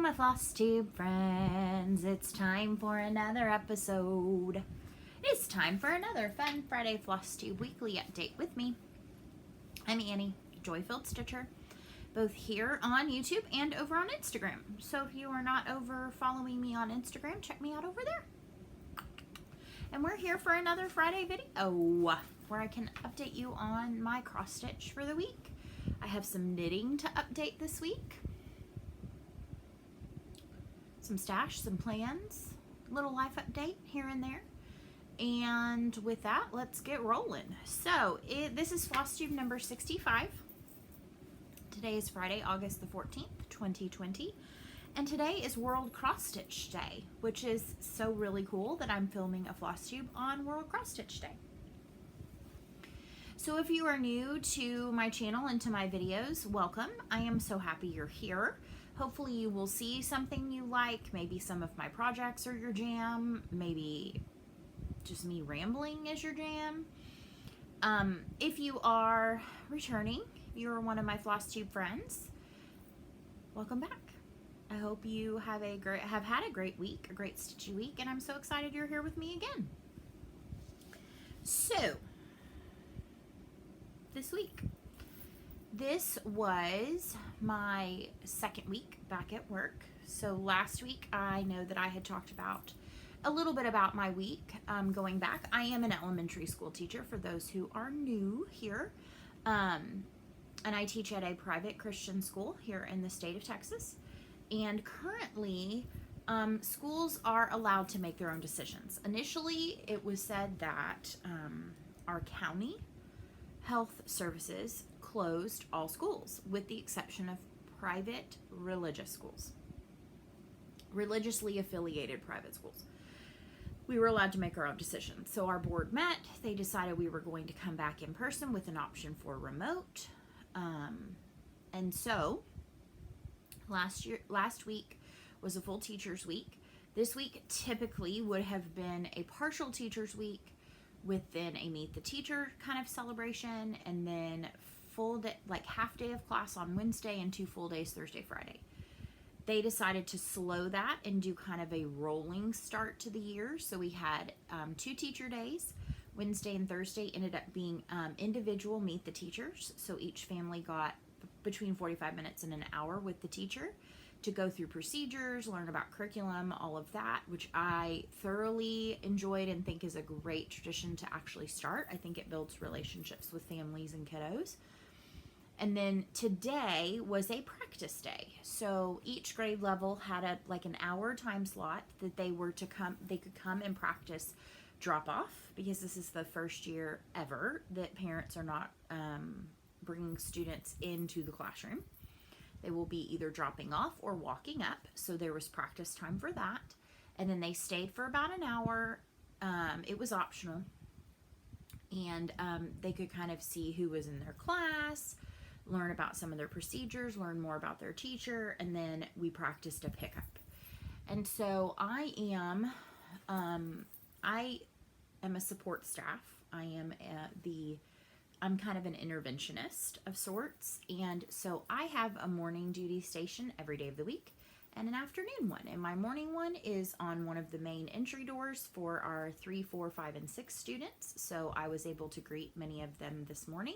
my Flosstube friends, it's time for another episode. It's time for another fun Friday Flosstube weekly update with me. I'm Annie, Joy-Filled Stitcher, both here on YouTube and over on Instagram. So if you are not over following me on Instagram, check me out over there. And we're here for another Friday video where I can update you on my cross stitch for the week. I have some knitting to update this week. Some stash, some plans, little life update here and there. And with that, let's get rolling. So this is Flosstube number 65. Today is Friday, August the 14th, 2020. And today is World Cross Stitch Day, which is so really cool that I'm filming a Flosstube on World Cross Stitch Day. So if you are new to my channel and to my videos, welcome. I am so happy you're here. Hopefully you will see something you like, maybe some of my projects are your jam, maybe just me rambling is your jam. If you are returning, if you're one of my Flosstube friends, welcome back. I hope you have had a great week, a great stitchy week, and I'm so excited you're here with me again. So, this week. This was my second week back at work. So last week I know that I had talked about a little bit about my week going back. I am an elementary school teacher for those who are new here. And I teach at a private Christian school here in the state of Texas. And currently schools are allowed to make their own decisions. Initially it was said that our county health services closed all schools with the exception of private religious schools, religiously affiliated private schools. We were allowed to make our own decisions. So our board met, they decided we were going to come back in person with an option for remote. And so last week was a full teacher's week. This week typically would have been a partial teacher's week with then a meet the teacher kind of celebration, and then full day, like half day of class on Wednesday and 2 full days Thursday, Friday. They decided to slow that and do kind of a rolling start to the year. So we had 2 teacher days. Wednesday and Thursday ended up being individual meet the teachers. So each family got between 45 minutes and an hour with the teacher to go through procedures, learn about curriculum, all of that, which I thoroughly enjoyed and think is a great tradition to actually start. I think it builds relationships with families and kiddos. And then today was a practice day. So each grade level had an hour time slot that they could come and practice drop off, because this is the first year ever that parents are not bringing students into the classroom. They will be either dropping off or walking up. So there was practice time for that. And then they stayed for about an hour. It was optional. And they could kind of see who was in their class, learn about some of their procedures, learn more about their teacher, and then we practiced a pickup. And so I am a support staff. I'm kind of an interventionist of sorts, and so I have a morning duty station every day of the week and an afternoon one. And my morning one is on one of the main entry doors for our 3, 4, 5, and 6 students. So I was able to greet many of them this morning.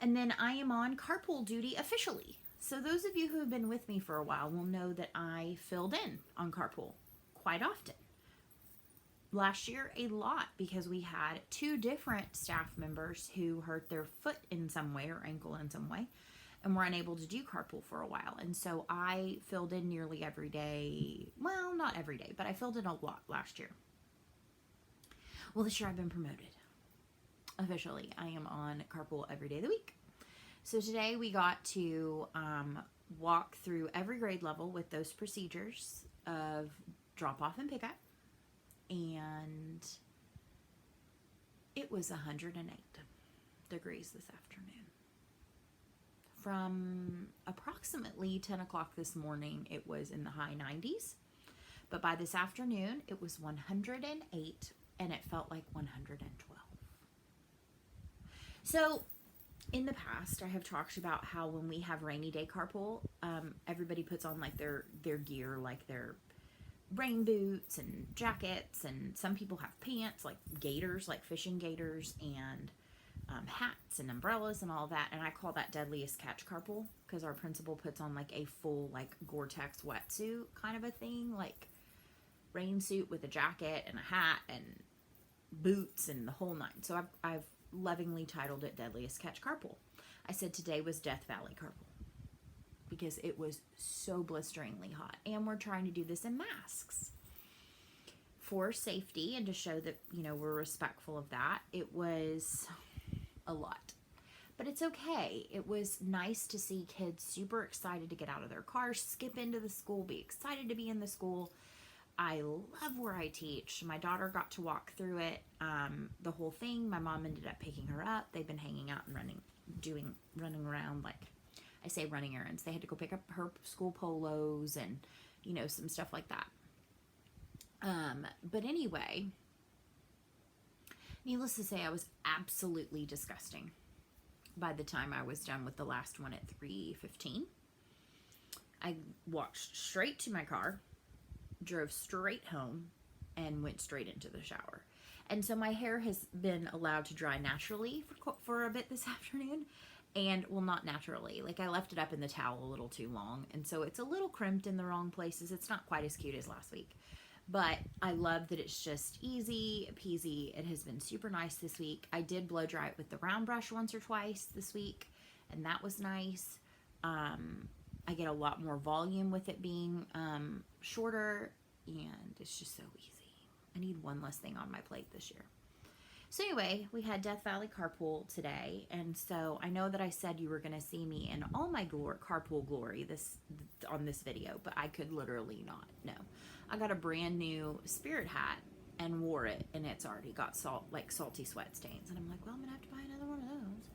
And then I am on Carpool Duty officially. So those of you who have been with me for a while will know that I filled in on Carpool quite often. Last year, a lot, because we had 2 different staff members who hurt their foot in some way or ankle in some way and were unable to do carpool for a while. And so I filled in nearly every day. Well, not every day, but I filled in a lot last year. Well, this year I've been promoted. Officially, I am on carpool every day of the week. So today we got to walk through every grade level with those procedures of drop off and pick up. And it was 108 degrees this afternoon. From approximately 10 o'clock this morning, it was in the high 90s. But by this afternoon, it was 108, and it felt like 112. So in the past, I have talked about how when we have rainy day carpool, everybody puts on like their gear, like their rain boots and jackets, and some people have pants, like gaiters, like fishing gaiters, and hats and umbrellas and all that. And I call that deadliest catch carpool, because our principal puts on like a full like Gore-Tex wetsuit kind of a thing, like rain suit with a jacket and a hat and boots and the whole nine. So I've lovingly titled it Deadliest Catch Carpool. I said today was Death Valley Carpool because it was so blisteringly hot, and we're trying to do this in masks for safety and to show that, you know, we're respectful of that. It was a lot, but it's okay. It was nice to see kids super excited to get out of their cars, skip into the school, be excited to be in the school. I love where I teach. My daughter got to walk through it, the whole thing. My mom ended up picking her up. They've been hanging out and running around, like I say, running errands. They had to go pick up her school polos and, you know, some stuff like that. But anyway, needless to say, I was absolutely disgusting by the time I was done with the last one at 3:15. I walked straight to my car, drove straight home, and went straight into the shower. And so my hair has been allowed to dry naturally for a bit this afternoon. And, well, not naturally. Like, I left it up in the towel a little too long, and so it's a little crimped in the wrong places. It's not quite as cute as last week. But I love that it's just easy peasy. It has been super nice this week. I did blow dry it with the round brush once or twice this week, and that was nice. I get a lot more volume with it being shorter, and it's just so easy. I need one less thing on my plate this year. So anyway, we had Death Valley Carpool today, and so I know that I said you were going to see me in all my carpool glory on this video, but I could literally not. No. I got a brand new spirit hat and wore it, and it's already got salty sweat stains, and I'm like, well, I'm going to have to buy another one of those.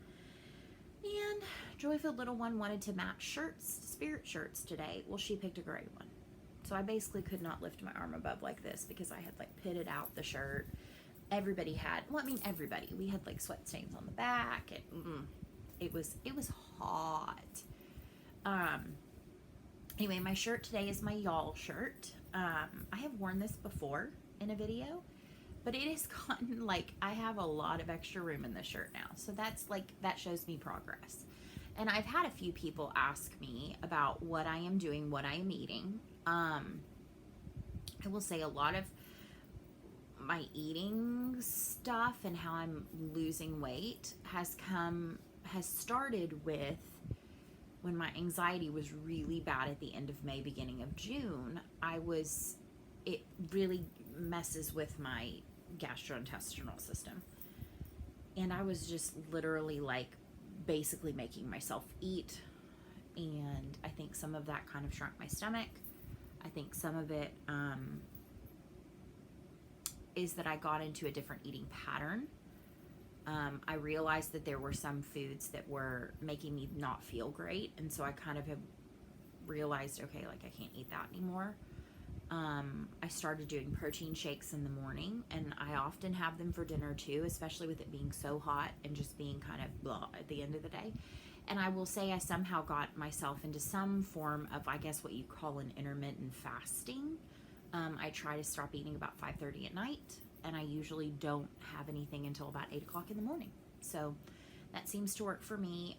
And Joyful Little One wanted to match spirit shirts today. Well, she picked a gray one. So I basically could not lift my arm above like this because I had like pitted out the shirt. Everybody had, well, I mean, everybody. We had like sweat stains on the back, and it was hot. Anyway, my shirt today is my y'all shirt. I have worn this before in a video, but it has gotten, like, I have a lot of extra room in this shirt now. So that's like, that shows me progress. And I've had a few people ask me about what I am doing, what I am eating. I will say a lot of my eating stuff and how I'm losing weight has started with when my anxiety was really bad at the end of May, beginning of June. It really messes with my gastrointestinal system. And I was just literally like basically making myself eat. And I think some of that kind of shrunk my stomach. I think some of it is that I got into a different eating pattern. I realized that there were some foods that were making me not feel great. And so I kind of have realized, okay, like I can't eat that anymore. I started doing protein shakes in the morning, and I often have them for dinner too, especially with it being so hot and just being kind of blah at the end of the day. And I will say I somehow got myself into some form of, I guess, what you call an intermittent fasting. I try to stop eating about 5:30 at night, and I usually don't have anything until about 8 o'clock in the morning. So that seems to work for me.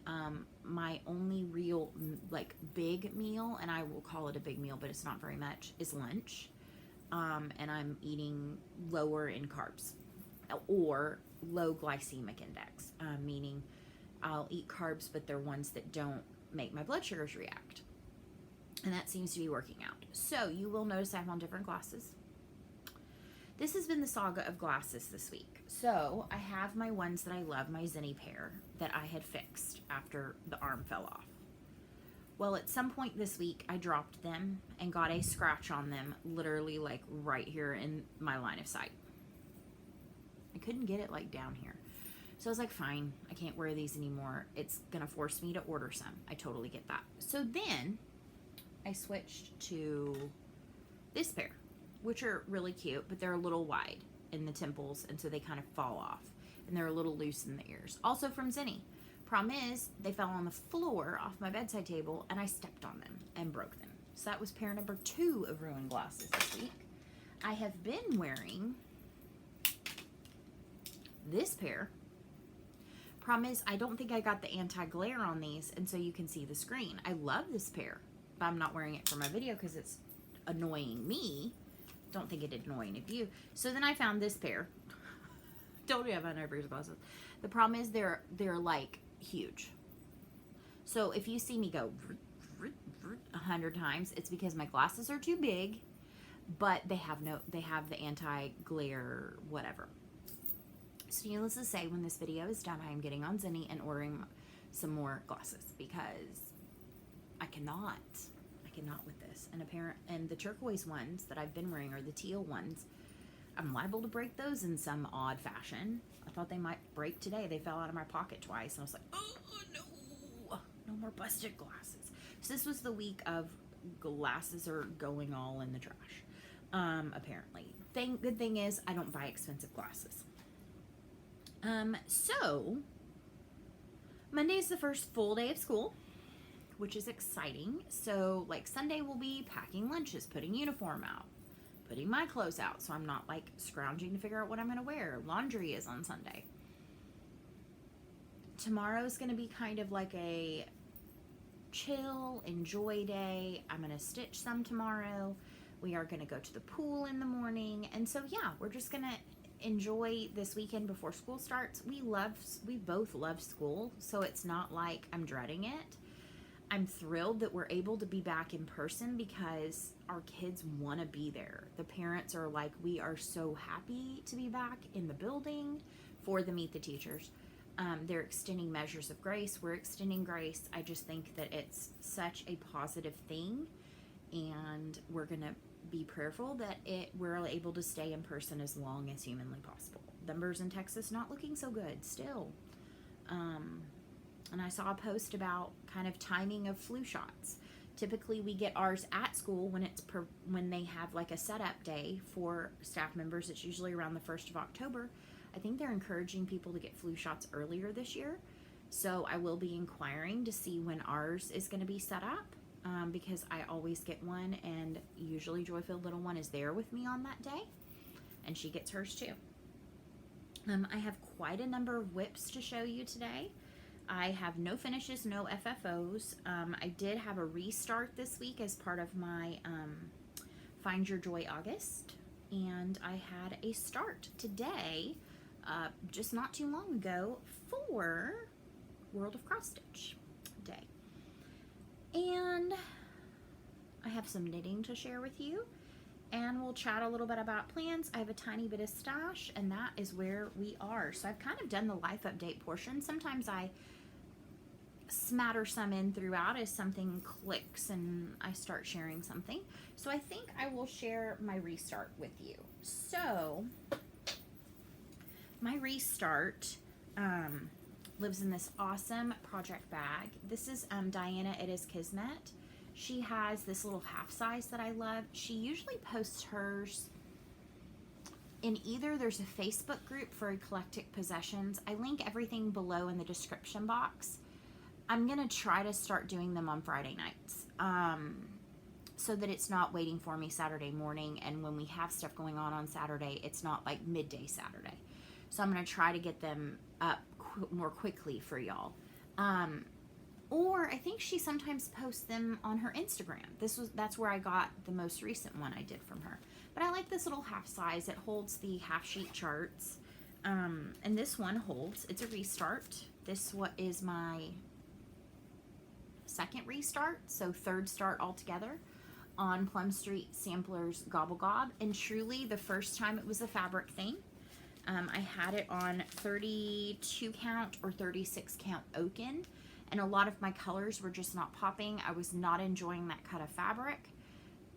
My only real, like, big meal, and I will call it a big meal, but it's not very much, is lunch. And I'm eating lower in carbs or low glycemic index, meaning I'll eat carbs, but they're ones that don't make my blood sugars react. And that seems to be working out. So you will notice I'm on different glasses. This has been the saga of glasses this week. So I have my ones that I love, my Zenny pair that I had fixed after the arm fell off. Well, at some point this week, I dropped them and got a scratch on them, literally like right here in my line of sight. I couldn't get it like down here. So I was like, fine, I can't wear these anymore. It's going to force me to order some. I totally get that. So then I switched to this pair, which are really cute, but they're a little wide in the temples, and so they kind of fall off, and they're a little loose in the ears. Also from Zenny. Problem is, they fell on the floor off my bedside table, and I stepped on them and broke them. So that was pair number 2 of ruined glasses this week. I have been wearing this pair. Problem is, I don't think I got the anti-glare on these, and so you can see the screen. I love this pair, but I'm not wearing it for my video because it's annoying me. Don't think it annoy any of you. So then I found this pair. Don't have on overuse glasses. The problem is they're like huge. So if you see me go 100 times, it's because my glasses are too big, but they have the anti-glare whatever. So needless to say, when this video is done, I am getting on Zenny and ordering some more glasses because I cannot with this. And the turquoise ones that I've been wearing are the teal ones. I'm liable to break those in some odd fashion. I thought they might break today. They fell out of my pocket twice, and I was like, oh no more busted glasses. So this was the week of glasses are going all in the trash, apparently. Good thing is I don't buy expensive glasses. So Monday is the first full day of school, which is exciting. So like Sunday we'll be packing lunches, putting uniform out, putting my clothes out, so I'm not like scrounging to figure out what I'm going to wear. Laundry is on Sunday. Tomorrow is going to be kind of like a chill, enjoy day. I'm going to stitch some tomorrow. We are going to go to the pool in the morning. And so yeah, we're just going to enjoy this weekend before school starts. We both love school, so it's not like I'm dreading it. I'm thrilled that we're able to be back in person because our kids want to be there. The parents are like, we are so happy to be back in the building for the Meet the Teachers. They're extending measures of grace. We're extending grace. I just think that it's such a positive thing, and we're going to be prayerful that we're able to stay in person as long as humanly possible. Numbers in Texas not looking so good still. And I saw a post about kind of timing of flu shots. Typically we get ours at school when they have like a setup day for staff members. It's usually around the 1st of October. I think they're encouraging people to get flu shots earlier this year. So I will be inquiring to see when ours is going to be set up, because I always get one, and usually Joyfield Little One is there with me on that day, and she gets hers too. I have quite a number of whips to show you today. I have no finishes, no FFOs. I did have a restart this week as part of my Find Your Joy August, and I had a start today, just not too long ago, for World of Cross Stitch Day. And I have some knitting to share with you, and we'll chat a little bit about plans. I have a tiny bit of stash, and that is where we are. So I've kind of done the life update portion. Sometimes I smatter some in throughout as something clicks and I start sharing something. So I think I will share my restart with you. So my restart lives in this awesome project bag. This is Diana, it is Kismet. She has this little half size that I love. She usually posts hers in either there's a Facebook group for eclectic possessions. I link everything below in the description box. I'm gonna try to start doing them on Friday nights, so that it's not waiting for me Saturday morning, and when we have stuff going on Saturday, it's not like midday Saturday. So I'm gonna try to get them up more quickly for y'all. Or I think she sometimes posts them on her Instagram. That's where I got the most recent one I did from her. But I like this little half size. It holds the half sheet charts, and this one holds. It's a restart. This is my second restart, so third start altogether on Plum Street Samplers Gobble Gob, and truly the first time it was a fabric thing. I had it on 32 count or 36 count Oaken, and a lot of my colors were just not popping. I was not enjoying that cut of fabric.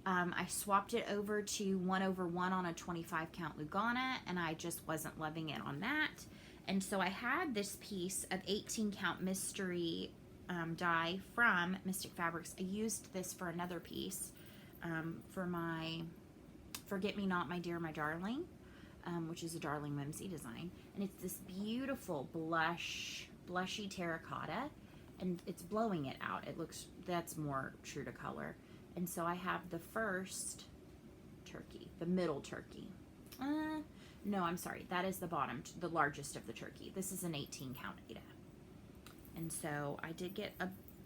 I swapped it over to 1/1 on a 25 count Lugana, and I just wasn't loving it on that. And so I had this piece of 18 count mystery dye from Mystic Fabrics. I used this for another piece for my Forget Me Not, My Dear, My Darling, which is a Darling Whimsy design. And it's this beautiful blush blushy terracotta, and it's blowing it out. It looks, that's more true to color. And so I have the first turkey, the middle turkey. No, I'm sorry. That is the bottom, the largest of the turkey. This is an 18 count aida. And so I did get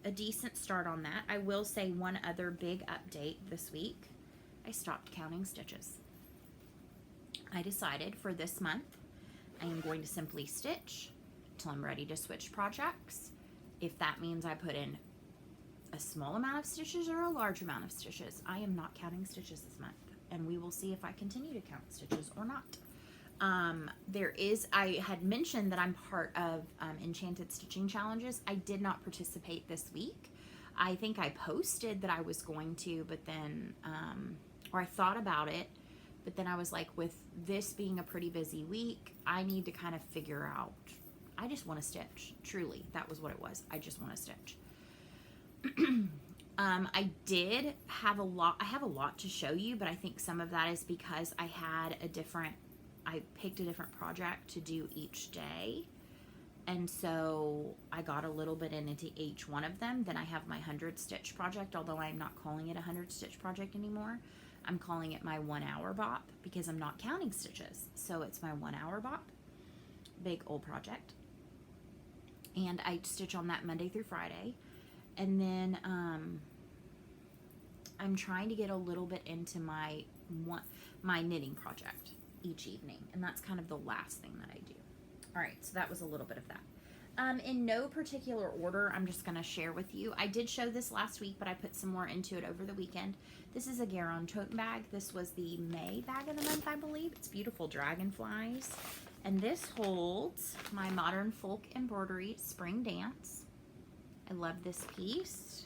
a decent start on that. I will say one other big update this week. I stopped counting stitches. I decided for this month, I am going to simply stitch till I'm ready to switch projects. If that means I put in a small amount of stitches or a large amount of stitches, I am not counting stitches this month. And we will see if I continue to count stitches or not. I had mentioned that I'm part of Enchanted Stitching Challenges. I did not participate this week. I think I posted that I was going to, but then, or I thought about it, but then I was like, with this being a pretty busy week, I need to kind of figure out, I just want to stitch. Truly, that was what it was. I just want to stitch. I did have I have a lot to show you, but I think some of that is because I picked a different project to do each day. And so I got a little bit into each one of them. Then I have my 100 stitch project, although I'm not calling it a 100 stitch project anymore. I'm calling it my 1 hour bop because I'm not counting stitches. So it's my 1 hour bop, big old project. And I stitch on that Monday through Friday. And then I'm trying to get a little bit into my knitting project each evening. And that's kind of the last thing that I do. All right, so that was a little bit of that. In no particular order, I'm just going to share with you. I did show this last week, but I put some more into it over the weekend. This is a GaRon Tote Bag. This was the May bag of the month, I believe. It's beautiful dragonflies. And this holds my Modern Folk Embroidery Spring Dance. I love this piece.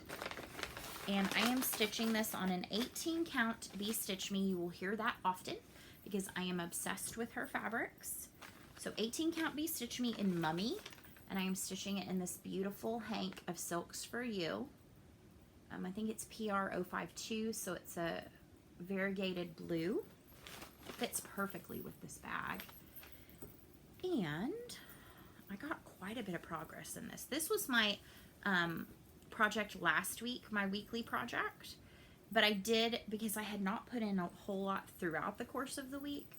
And I am stitching this on an 18 count BeStitchMe. You will hear that often because I am obsessed with her fabrics. So 18 count BeStitchMe in Mummy. And I am stitching it in this beautiful hank of Silks for You. I think it's PR052, so it's a variegated blue. It fits perfectly with this bag. And I got quite a bit of progress in this. This was my project last week, my weekly project. But I did, because I had not put in a whole lot throughout the course of the week,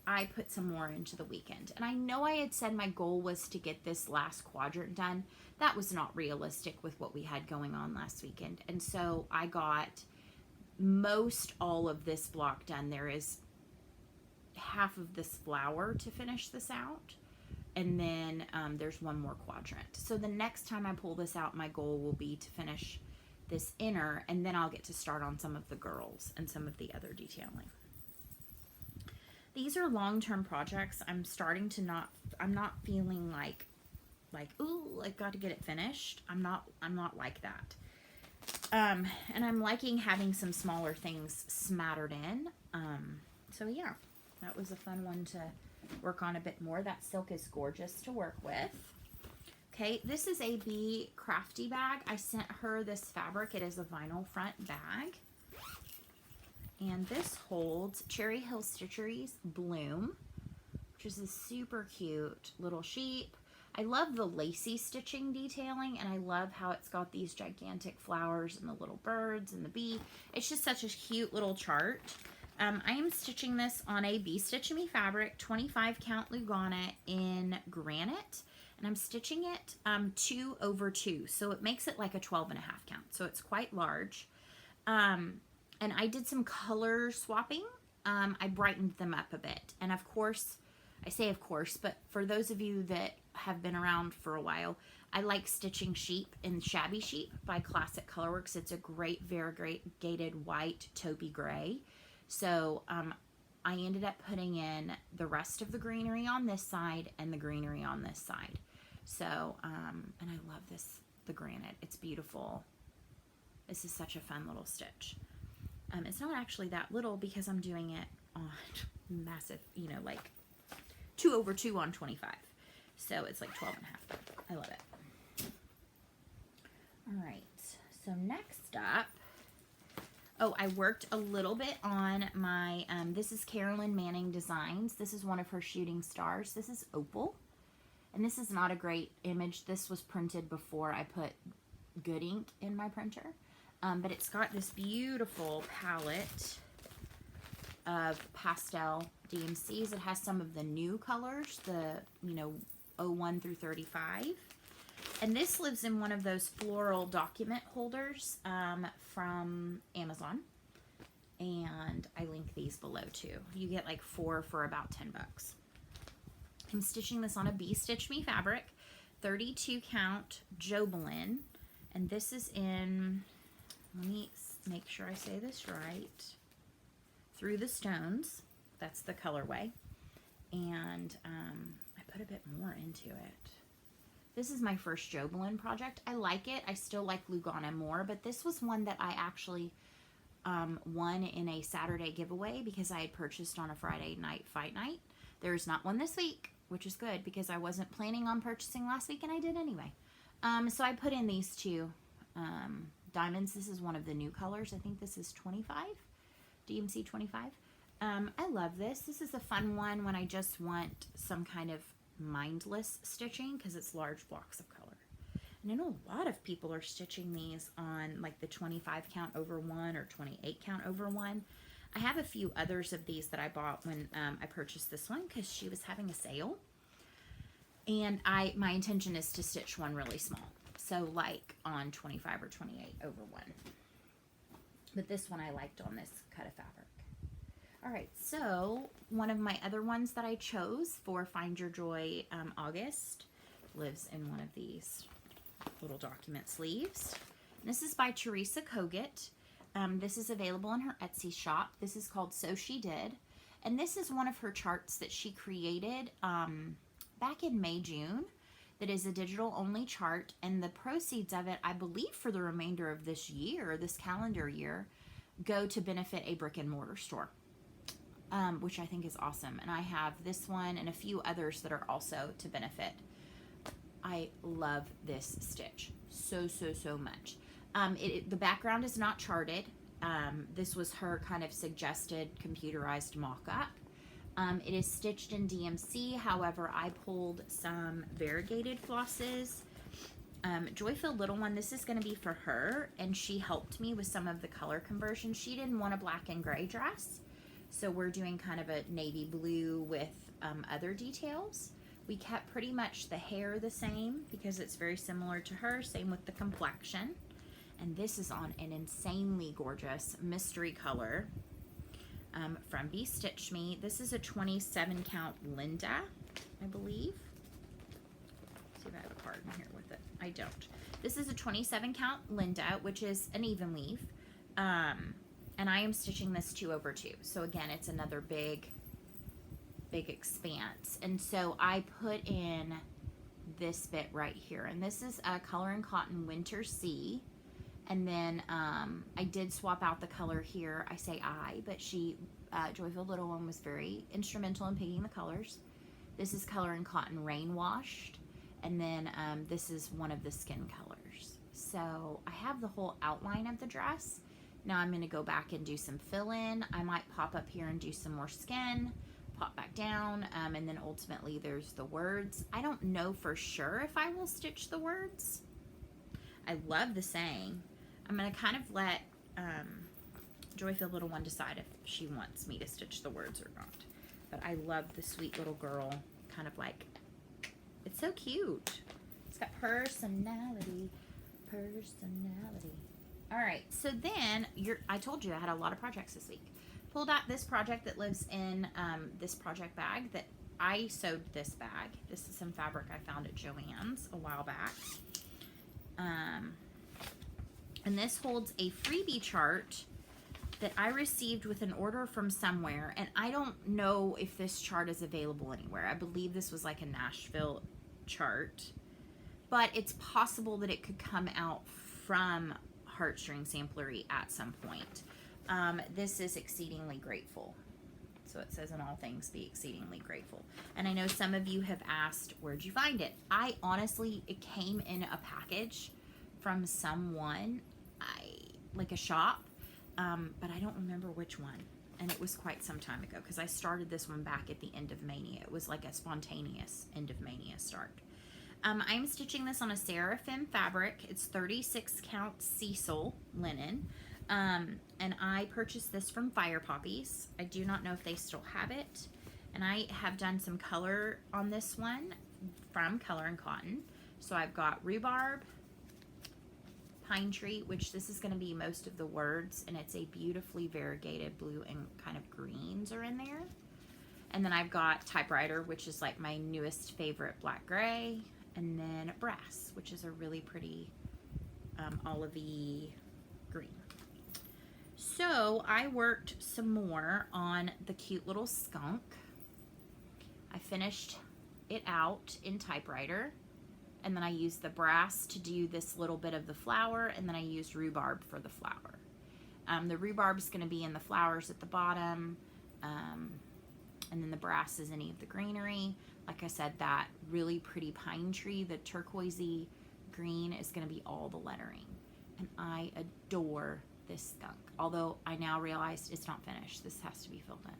I put some more into the weekend. And I know I had said my goal was to get this last quadrant done. That was not realistic with what we had going on last weekend. And so I got most all of this block done. There is half of this flower to finish this out. And then there's one more quadrant. So the next time I pull this out, my goal will be to finish this inner, and then I'll get to start on some of the girls and some of the other detailing. These are long-term projects. I'm starting to I'm not feeling like, ooh, I got to get it finished. I'm not like that. And I'm liking having some smaller things smattered in. So yeah, that was a fun one to work on a bit more. That silk is gorgeous to work with. Okay, this is a Bee Crafty bag. I sent her this fabric. It is a vinyl front bag. And this holds Cherry Hill Stitchery's Bloom, which is a super cute little sheep. I love the lacy stitching detailing, and I love how it's got these gigantic flowers and the little birds and the bee. It's just such a cute little chart. I am stitching this on a BeStitchMe fabric, 25 count Lugana in Granite, and I'm stitching it 2 over 2, so it makes it like a 12.5 count, so it's quite large. And I did some color swapping. I brightened them up a bit. And of course, I say of course, but for those of you that have been around for a while, I like stitching sheep in Shabby Sheep by Classic Colorworks. It's a great variegated white taupey gray. So I ended up putting in the rest of the greenery on this side and the greenery on this side. So, and I love the Granite. It's beautiful. This is such a fun little stitch. It's not actually that little because I'm doing it on massive, like 2 over 2 on 25. So it's like 12.5. I love it. All right. So next up, I worked a little bit on my, this is Carolyn Manning Designs. This is one of her shooting stars. This is Opal. And this is not a great image. This was printed before I put good ink in my printer. But it's got this beautiful palette of pastel DMCs. It has some of the new colors, the, you know, 01 through 35. And this lives in one of those floral document holders from Amazon. And I link these below too. You get like 4 for about 10 bucks. I'm stitching this on a BeStitchMe fabric, 32 count Jobelan. And this is in, let me make sure I say this right, Through the Stones. That's the colorway. And I put a bit more into it. This is my first Jobelan project. I like it. I still like Lugana more, but this was one that I actually won in a Saturday giveaway because I had purchased on a Friday night fight night. There's not one this week, which is good because I wasn't planning on purchasing last week and I did anyway. So I put in these two diamonds. This is one of the new colors. I think this is 25, DMC 25. I love this. This is a fun one when I just want some kind of mindless stitching because it's large blocks of color. And I know a lot of people are stitching these on like the 25 count over 1 or 28 count over 1. I have a few others of these that I bought when I purchased this one because she was having a sale. And my intention is to stitch one really small. So like on 25 or 28 over 1. But this one I liked on this cut of fabric. All right, so one of my other ones that I chose for Find Your Joy August lives in one of these little document sleeves. This is by Teresa Kogut. This is available in her Etsy shop. This is called So She Did. And this is one of her charts that she created back in May, June. That is a digital only chart. And the proceeds of it, I believe for the remainder of this year, this calendar year, go to benefit a brick and mortar store. Which I think is awesome. And I have this one and a few others that are also to benefit. I love this stitch so much. The background is not charted. This was her kind of suggested computerized mock-up. It is stitched in DMC. However, I pulled some variegated flosses. Joyful Little One, this is going to be for her. And she helped me with some of the color conversion. She didn't want a black and gray dress. So we're doing kind of a navy blue with other details. We kept pretty much the hair the same because it's very similar to her. Same with the complexion. And this is on an insanely gorgeous mystery color from BeStitchMe. This is a 27 count Linda, I believe. Let's see if I have a card in here with it. I don't. This is a 27 count Linda, which is an even weave. And I am stitching this 2 over 2. So again, it's another big expanse. And so I put in this bit right here. And this is a Color and Cotton Winter Sea. And then I did swap out the color here. I say I, but Joyful Little One was very instrumental in picking the colors. This is Color and Cotton Rain Washed. And then this is one of the skin colors. So I have the whole outline of the dress. Now I'm going to go back and do some fill-in. I might pop up here and do some more skin, pop back down, and then ultimately there's the words. I don't know for sure if I will stitch the words. I love the saying. I'm going to kind of let Joyful Little One decide if she wants me to stitch the words or not. But I love the sweet little girl, kind of like, it's so cute. It's got personality. All right, so then I told you I had a lot of projects this week. Pulled out this project that lives in this project bag that I sewed this bag. This is some fabric I found at Joann's a while back. And this holds a freebie chart that I received with an order from somewhere. And I don't know if this chart is available anywhere. I believe this was like a Nashville chart. But it's possible that it could come out from Heartstring Samplery at some point. This is Exceedingly Grateful. So it says, in all things, be exceedingly grateful. And I know some of you have asked, where'd you find it? I honestly, it came in a package from someone, like a shop, but I don't remember which one. and it was quite some time ago because I started this one back at the end of Mania. It was like a spontaneous end of Mania start. I'm stitching this on a Seraphim fabric. It's 36 count Cecil linen. And I purchased this from Fire Poppies. I do not know if they still have it. And I have done some color on this one from Color and Cotton. So I've got rhubarb, pine tree, which this is going to be most of the words, and it's a beautifully variegated blue and kind of greens are in there. And then I've got typewriter, which is like my newest favorite, black gray, and then brass, which is a really pretty olivey green. So I worked some more on the cute little skunk. I finished it out in typewriter, and then I used the brass to do this little bit of the flower, and then I used rhubarb for the flower. The rhubarb is going to be in the flowers at the bottom, and then the brass is any of the greenery. Like I said, that really pretty pine tree, the turquoisey green, is going to be all the lettering. And I adore this skunk, although I now realize it's not finished. This has to be filled in.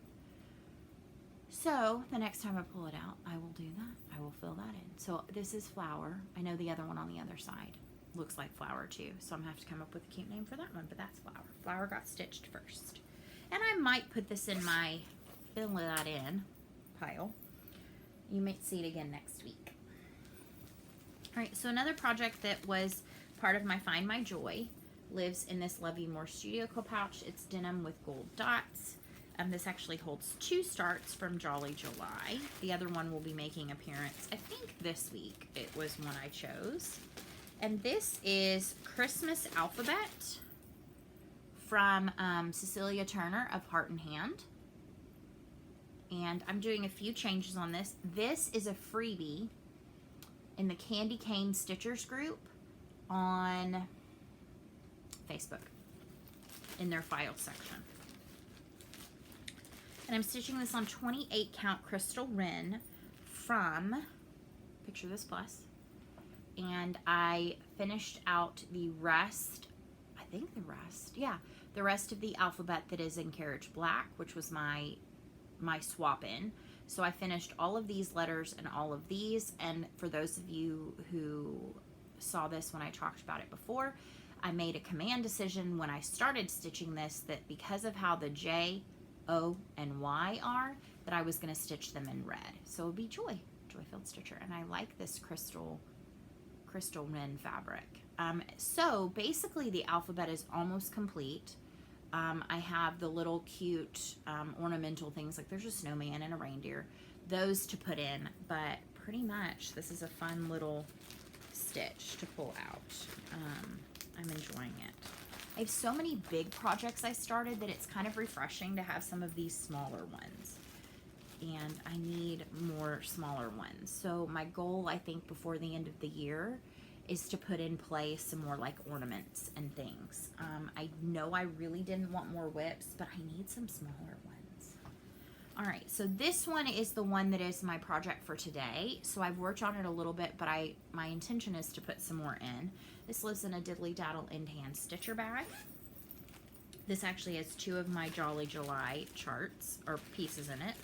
So the next time I pull it out, I will do that. I will fill that in. So this is flower. I know the other one on the other side looks like flower too, so I'm gonna have to come up with a cute name for that one, but that's flower. Flower got stitched first. And I might put this in my fill that in pile. You might see it again next week. All right, so another project that was part of my Find My Joy lives in this Love You More Studio Co pouch. It's denim with gold dots. This actually holds 2 starts from Jolly July. The other one will be making appearance, I think this week. It was one I chose. And this is Christmas Alphabet from Cecilia Turner of Heart and Hand. And I'm doing a few changes on this. This is a freebie in the Candy Cane Stitchers group on Facebook in their file section. And I'm stitching this on 28 count Crystal Wren from Picture This Plus. And I finished out the rest, the rest of the alphabet that is in Carriage Black, which was my swap in. So I finished all of these letters and all of these. And for those of you who saw this when I talked about it before, I made a command decision when I started stitching this that because of how the J, O, and Y are, that I was going to stitch them in red. So it would be Joy-Filled Stitcher. And I like this Crystal Wren fabric. So basically the alphabet is almost complete. I have the little cute ornamental things, like there's a snowman and a reindeer, those to put in, but pretty much this is a fun little stitch to pull out. I'm enjoying it. I have so many big projects I started that it's kind of refreshing to have some of these smaller ones. And I need more smaller ones. So my goal, I think, before the end of the year is to put in place some more like ornaments and things. I know I really didn't want more whips, but I need some smaller ones. All right, so this one is the one that is my project for today. So I've worked on it a little bit, but my intention is to put some more in. This lives in a Diddly Daddle End Hand Stitcher bag. This actually has 2 of my Jolly July charts, or pieces in it.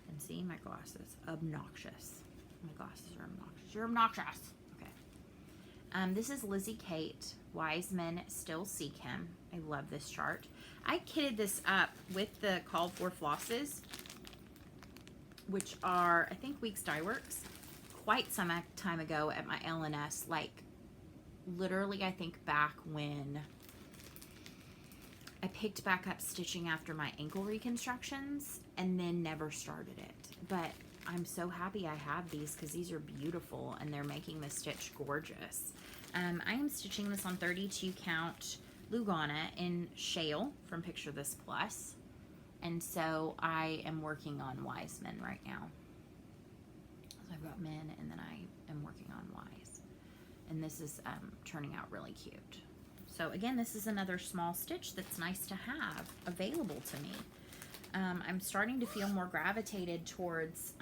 And see, my glasses, obnoxious. My glasses are obnoxious. You're obnoxious. Okay. This is Lizzie Kate, Wise Men Still Seek Him. I love this chart. I kitted this up with the Called For Flosses, which are, I think, Weeks Dye Works, quite some time ago at my LNS, like literally I think back when I picked back up stitching after my ankle reconstructions and then never started it. But I'm so happy I have these because these are beautiful and they're making the stitch gorgeous. I am stitching this on 32 count Lugana in Shale from Picture This Plus. And so I am working on Wise Men right now. So I've got men and then I am working on Wise. And this is turning out really cute. So again, this is another small stitch that's nice to have available to me. I'm starting to feel more gravitated towards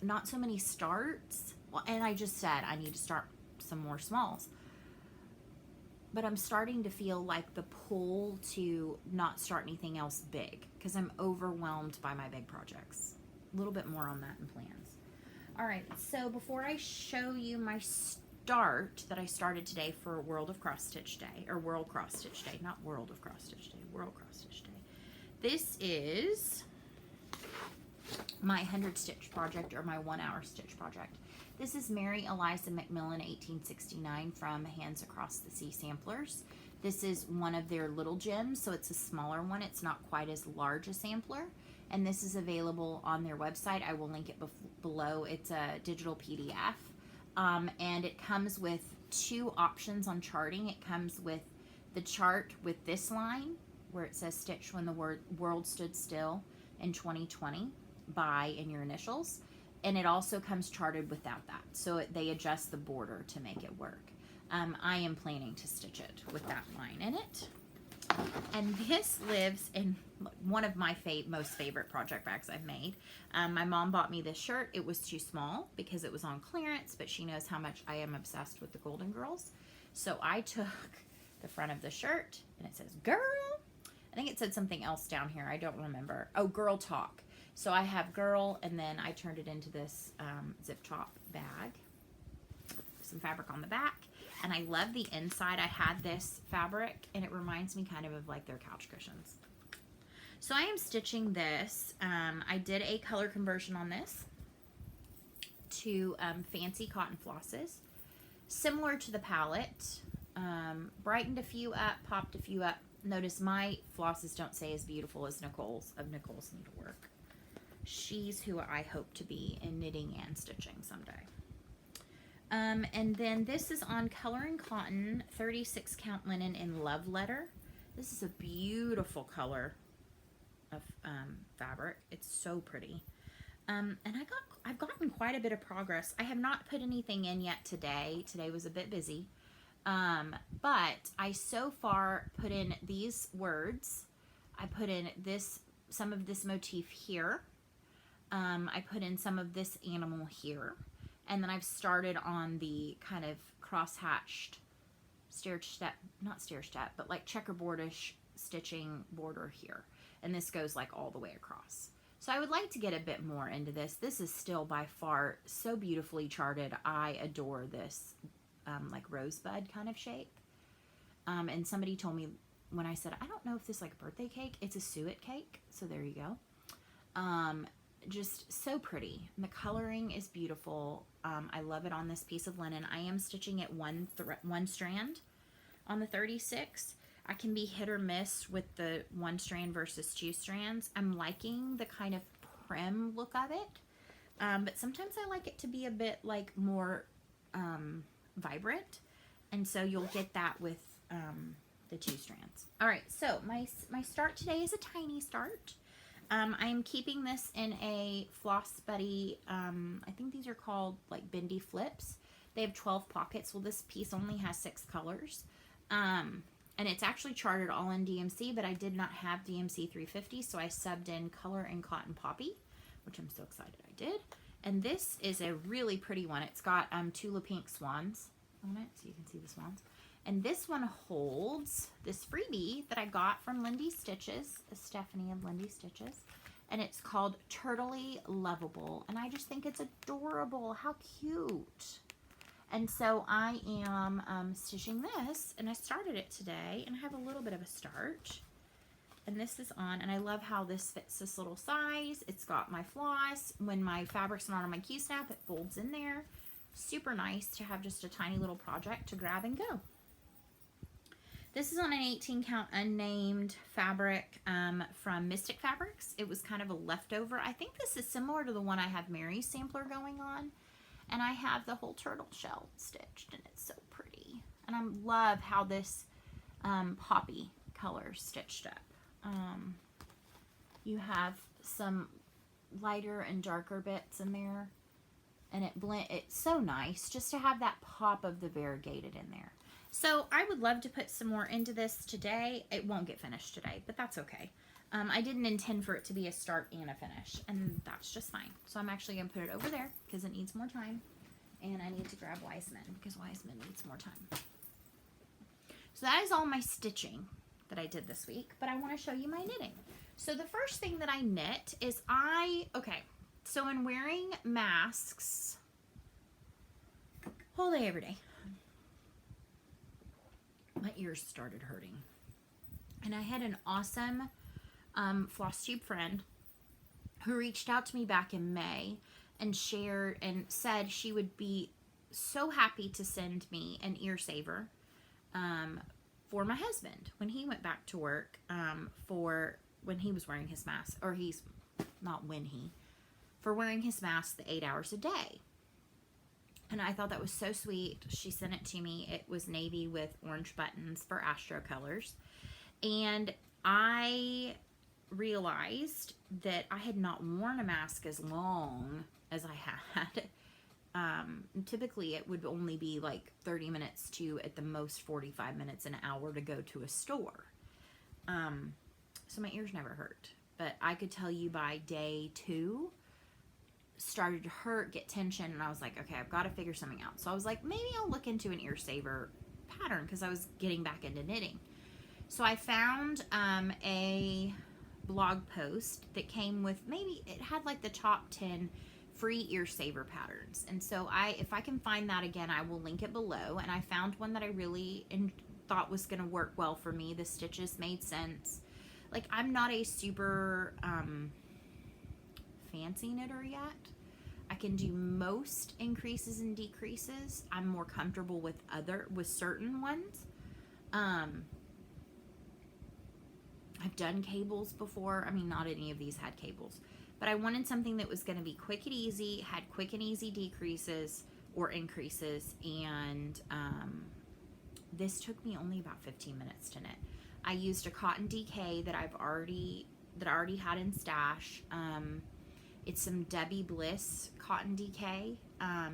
not so many starts. Well, and I just said I need to start some more smalls. but I'm starting to feel like the pull to not start anything else big because I'm overwhelmed by my big projects. A little bit more on that in plans. All right, so before I show you my start that I started today for World of Cross Stitch Day, or World Cross Stitch Day, not World of Cross Stitch Day, World Cross Stitch Day. This is my 100 stitch project, or my 1 hour stitch project. This is Mary Eliza McMillan 1869 from Hands Across the Sea Samplers. This is one of their little gems, so it's a smaller one. It's not quite as large a sampler, and this is available on their website. I will link it below. It's a digital PDF, and it comes with 2 options on charting. It comes with the chart with this line where it says stitch when the world stood still in 2020 by and your initials, and it also comes charted without that, so they adjust the border to make it work. I am planning to stitch it with that line in it, and this lives in one of my most favorite project bags I've made. My mom bought me this shirt. It was too small because it was on clearance, but she knows how much I am obsessed with the Golden Girls, so I took the front of the shirt and it says girl. I think it said something else down here. I don't remember. Oh, girl talk. So I have girl, and then I turned it into this zip top bag. Some fabric on the back. And I love the inside. I had this fabric, and it reminds me kind of like their couch cushions. So I am stitching this. I did a color conversion on this to fancy cotton flosses. Similar to the palette. Brightened a few up, popped a few up. Notice my flosses don't say as beautiful as Nicole's of Nicole's Needlework. She's who I hope to be in knitting and stitching someday. And then this is on Coloring Cotton 36 count linen in Love Letter. This is a beautiful color of fabric. It's so pretty. And I've gotten quite a bit of progress. I have not put anything in yet today. Today was a bit busy. But I so far put in these words. I put in some of this motif here. I put in some of this animal here, and then I've started on the kind of cross-hatched not stair step, but like checkerboardish stitching border here, and this goes like all the way across. So I would like to get a bit more into this. This is still by far so beautifully charted. I adore this like rosebud kind of shape. And somebody told me when I said, I don't know if this is like a birthday cake, it's a suet cake. So there you go. Just so pretty. And the coloring is beautiful. I love it on this piece of linen. I am stitching it one strand on the 36. I can be hit or miss with the 1 strand versus 2 strands. I'm liking the kind of prim look of it. But sometimes I like it to be a bit like more vibrant. And so you'll get that with the 2 strands. All right, so my start today is a tiny start. I am keeping this in a Floss Buddy, I think these are called like Bendy flips. They have 12 pockets. Well, this piece only has 6 colors. And it's actually charted all in DMC, but I did not have DMC 350, so I subbed in Color and Cotton Poppy, which I'm so excited I did. And this is a really pretty one. It's got Tula Pink swans on it, so you can see the swans. And this one holds this freebie that I got from Lindy Stitches, Stephanie of Lindy Stitches. And it's called Turtally Loveable. And I just think it's adorable. How cute. And so I am stitching this, and I started it today, and I have a little bit of a start. And this is on, and I love how this fits this little size. It's got my floss. When my fabric's not on my key snap, it folds in there. Super nice to have just a tiny little project to grab and go. This is on an 18 count unnamed fabric from Mystic Fabrics. It was kind of a leftover. I think this is similar to the one I have Mary's sampler going on. And I have the whole turtle shell stitched, and it's so pretty. And I love how this poppy color stitched up. You have some lighter and darker bits in there, and it's so nice just to have that pop of the variegated in there. So I would love to put some more into this today. It won't get finished today, but that's okay. I didn't intend for it to be a start and a finish, and that's just fine. So I'm actually going to put it over there because it needs more time, and I need to grab Wiseman because Wiseman needs more time. So that is all my stitching that I did this week, but I want to show you my knitting. So the first thing that I knit is so in wearing masks all day, every day, my ears started hurting. And I had an awesome Flosstube friend who reached out to me back in May and shared and said she would be so happy to send me an ear saver for my husband when he went back to work for when he was wearing his mask, or for wearing his mask the 8 hours a day. And I thought that was so sweet. She sent it to me. It was navy with orange buttons for Astro colors. And I realized that I had not worn a mask as long as I had. Typically it would only be like 30 minutes to at the most 45 minutes, an hour to go to a store. So my ears never hurt. But I could tell you by day 2, started to hurt, get tension, and I was like, okay, I've got to figure something out. So I was like, maybe I'll look into an ear saver pattern because I was getting back into knitting. So I found a blog post that came with, maybe it had like the top 10 free ear saver patterns. And so if I can find that again, I will link it below. And I found one that I really thought was going to work well for me. The stitches made sense. Like, I'm not a super fancy knitter yet. I can do most increases and decreases. I'm more comfortable with certain ones. I've done cables before. I mean, not any of these had cables, but I wanted something that was going to be quick and easy, had quick and easy decreases or increases, and this took me only about 15 minutes to knit. I used a cotton DK that I already had in stash. It's some Debbie Bliss cotton DK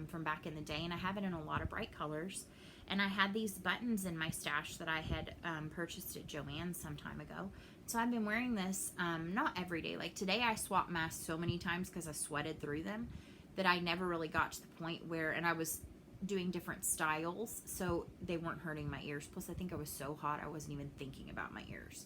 from back in the day, and I have it in a lot of bright colors. And I had these buttons in my stash that I had purchased at Joann's some time ago. So I've been wearing this not every day. Like today I swapped masks so many times because I sweated through them that I never really got to the point where, and I was doing different styles, so they weren't hurting my ears. Plus I think I was so hot I wasn't even thinking about my ears.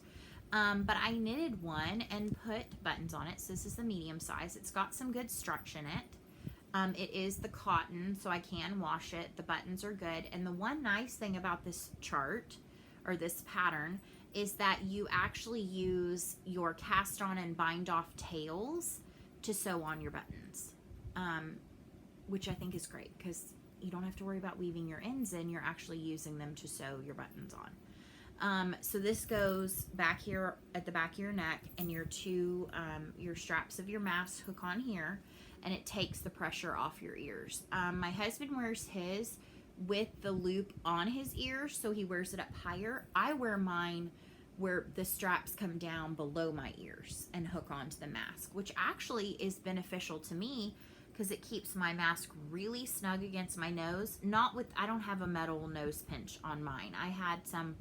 But I knitted one and put buttons on it. So this is the medium size. It's got some good stretch in it. It is the cotton, so I can wash it. The buttons are good. And the one nice thing about this chart, or this pattern, is that you actually use your cast on and bind off tails to sew on your buttons, which I think is great because you don't have to worry about weaving your ends in. You're actually using them to sew your buttons on. So this goes back here at the back of your neck, and your straps of your mask hook on here, and it takes the pressure off your ears. My husband wears his with the loop on his ears, so he wears it up higher. I wear mine where the straps come down below my ears and hook onto the mask, which actually is beneficial to me because it keeps my mask really snug against my nose. I don't have a metal nose pinch on mine. I had some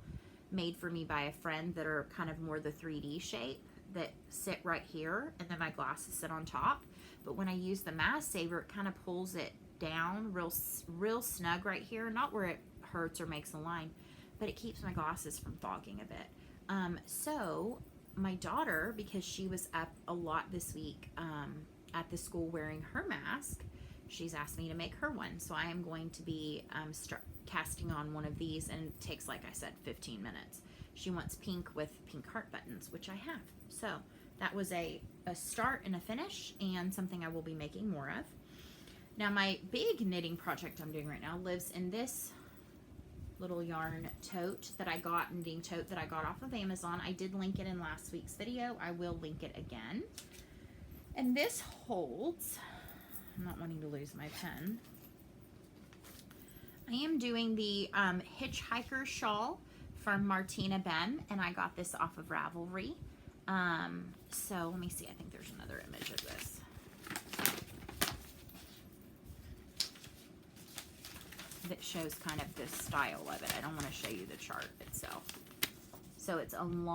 made for me by a friend that are kind of more the 3D shape that sit right here, and then my glasses sit on top. But when I use the mask saver, it kind of pulls it down real snug right here, not where it hurts or makes a line, but it keeps my glasses from fogging a bit. So my daughter, because she was up a lot this week at the school wearing her mask, she's asked me to make her one. So I am going to be casting on one of these, and it takes, like I said, 15 minutes. She wants pink with pink heart buttons, which I have. So that was a start and a finish, and something I will be making more of. Now my big knitting project I'm doing right now lives in this little yarn tote that I got, knitting tote that I got off of Amazon. I did link it in last week's video. I will link it again. And this holds, I'm not wanting to lose my pen. I am doing the Hitchhiker Shawl from Martina Bem, and I got this off of Ravelry. So let me see, I think there's another image of this. That shows kind of the style of it. I don't want to show you the chart itself. So it's an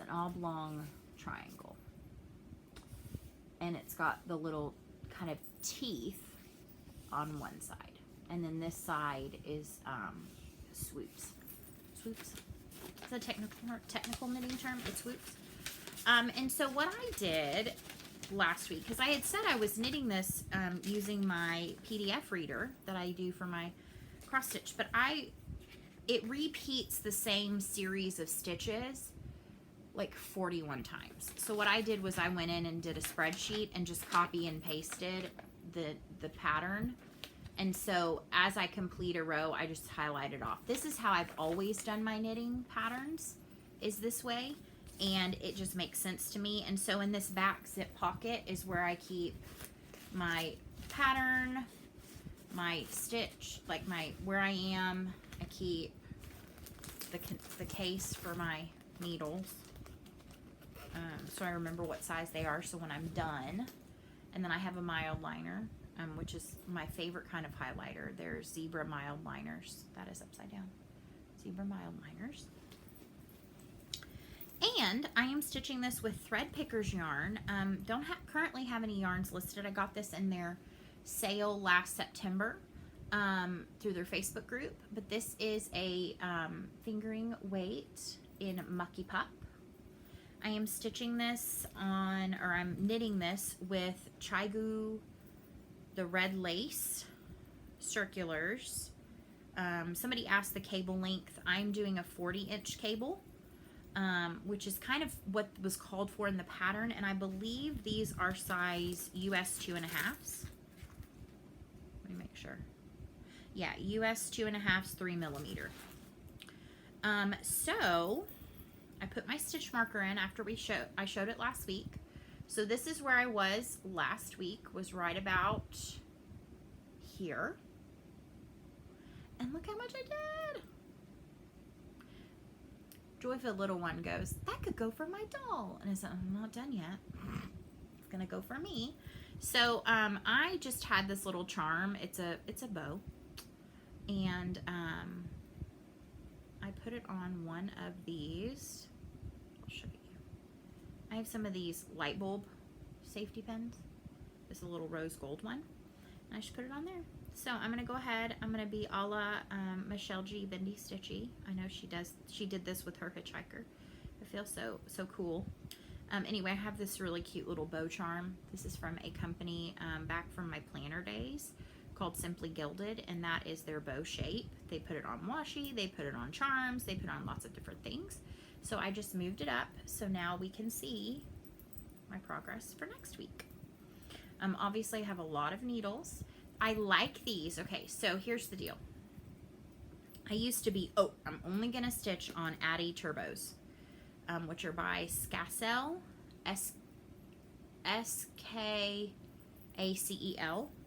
oblong triangle. And it's got the little kind of teeth on one side. And then this side is swoops. It's a technical knitting term. It swoops. And so what I did last week, because I had said I was knitting this using my PDF reader that I do for my cross stitch, but it repeats the same series of stitches like 41 times. So what I did was I went in and did a spreadsheet and just copy and pasted the pattern. And so as I complete a row, I just highlight it off. This is how I've always done my knitting patterns, is this way. And it just makes sense to me. And so in this back zip pocket is where I keep my pattern, my stitch, like where I am. I keep the case for my needles. So I remember what size they are, so when I'm done. And then I have a mild liner, which is my favorite kind of highlighter. They're zebra mild liners. That is upside down. Zebra mild liners. And I am stitching this with Thread Pickers yarn. Don't currently have any yarns listed. I got this in their sale last September through their Facebook group. But this is a fingering weight in Mucky Pup. I am stitching this on, or I'm knitting this with Chigu, the red lace circulars. Somebody asked the cable length. I'm doing a 40-inch cable. Which is kind of what was called for in the pattern, and I believe these are size US 2.5s. Let me make sure. Yeah, US 2.5s, 3mm. So I put my stitch marker in after I showed it last week. So this is where I was last week, was right about here. And look how much I did. Joyful little one goes, that could go for my doll. And I said, I'm not done yet. It's gonna go for me. So I just had this little charm. It's a bow, and I put it on one of these. I'll show you. I have some of these light bulb safety pins. This is a little rose gold one. And I just put it on there. So I'm going to go ahead. I'm going to be a la Michelle G. Bendy Stitchy. I know she did this with her Hitchhiker. It feels so cool. Anyway, I have this really cute little bow charm. This is from a company back from my planner days called Simply Gilded, and that is their bow shape. They put it on washi, they put it on charms, they put it on lots of different things. So I just moved it up so now we can see my progress for next week. Obviously I have a lot of needles. I like these. Okay, so here's the deal. I used to be, I'm only going to stitch on Aida turbos, which are by Skacel, S-K-A-C-E-L.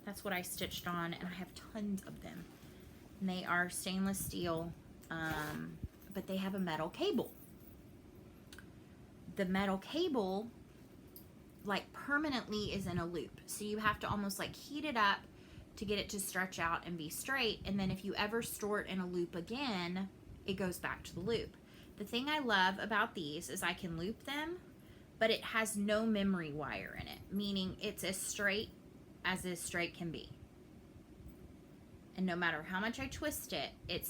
That's what I stitched on, and I have tons of them. And they are stainless steel, but they have a metal cable. The metal cable, like, permanently is in a loop. So you have to almost, like, heat it up to get it to stretch out and be straight, and then if you ever store it in a loop again, it goes back to the loop. The thing I love about these is I can loop them, but it has no memory wire in it, meaning it's as straight can be. And no matter how much I twist it, it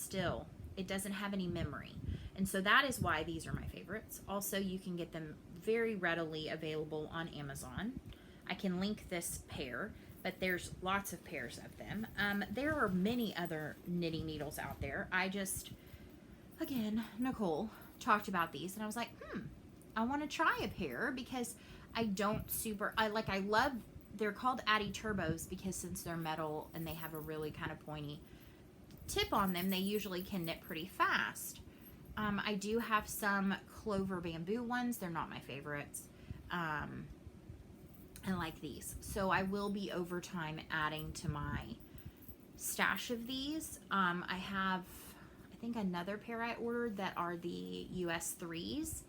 doesn't have any memory. And so that is why these are my favorites. Also, you can get them very readily available on Amazon. I can link this pair, but there's lots of pairs of them. There are many other knitting needles out there. Nicole talked about these, and I was like, I want to try a pair because they're called Aida turbos because since they're metal and they have a really kind of pointy tip on them, they usually can knit pretty fast. I do have some clover bamboo ones. They're not my favorites. I like these. So I will be over time adding to my stash of these. I have, I think, another pair I ordered that are the US 3s,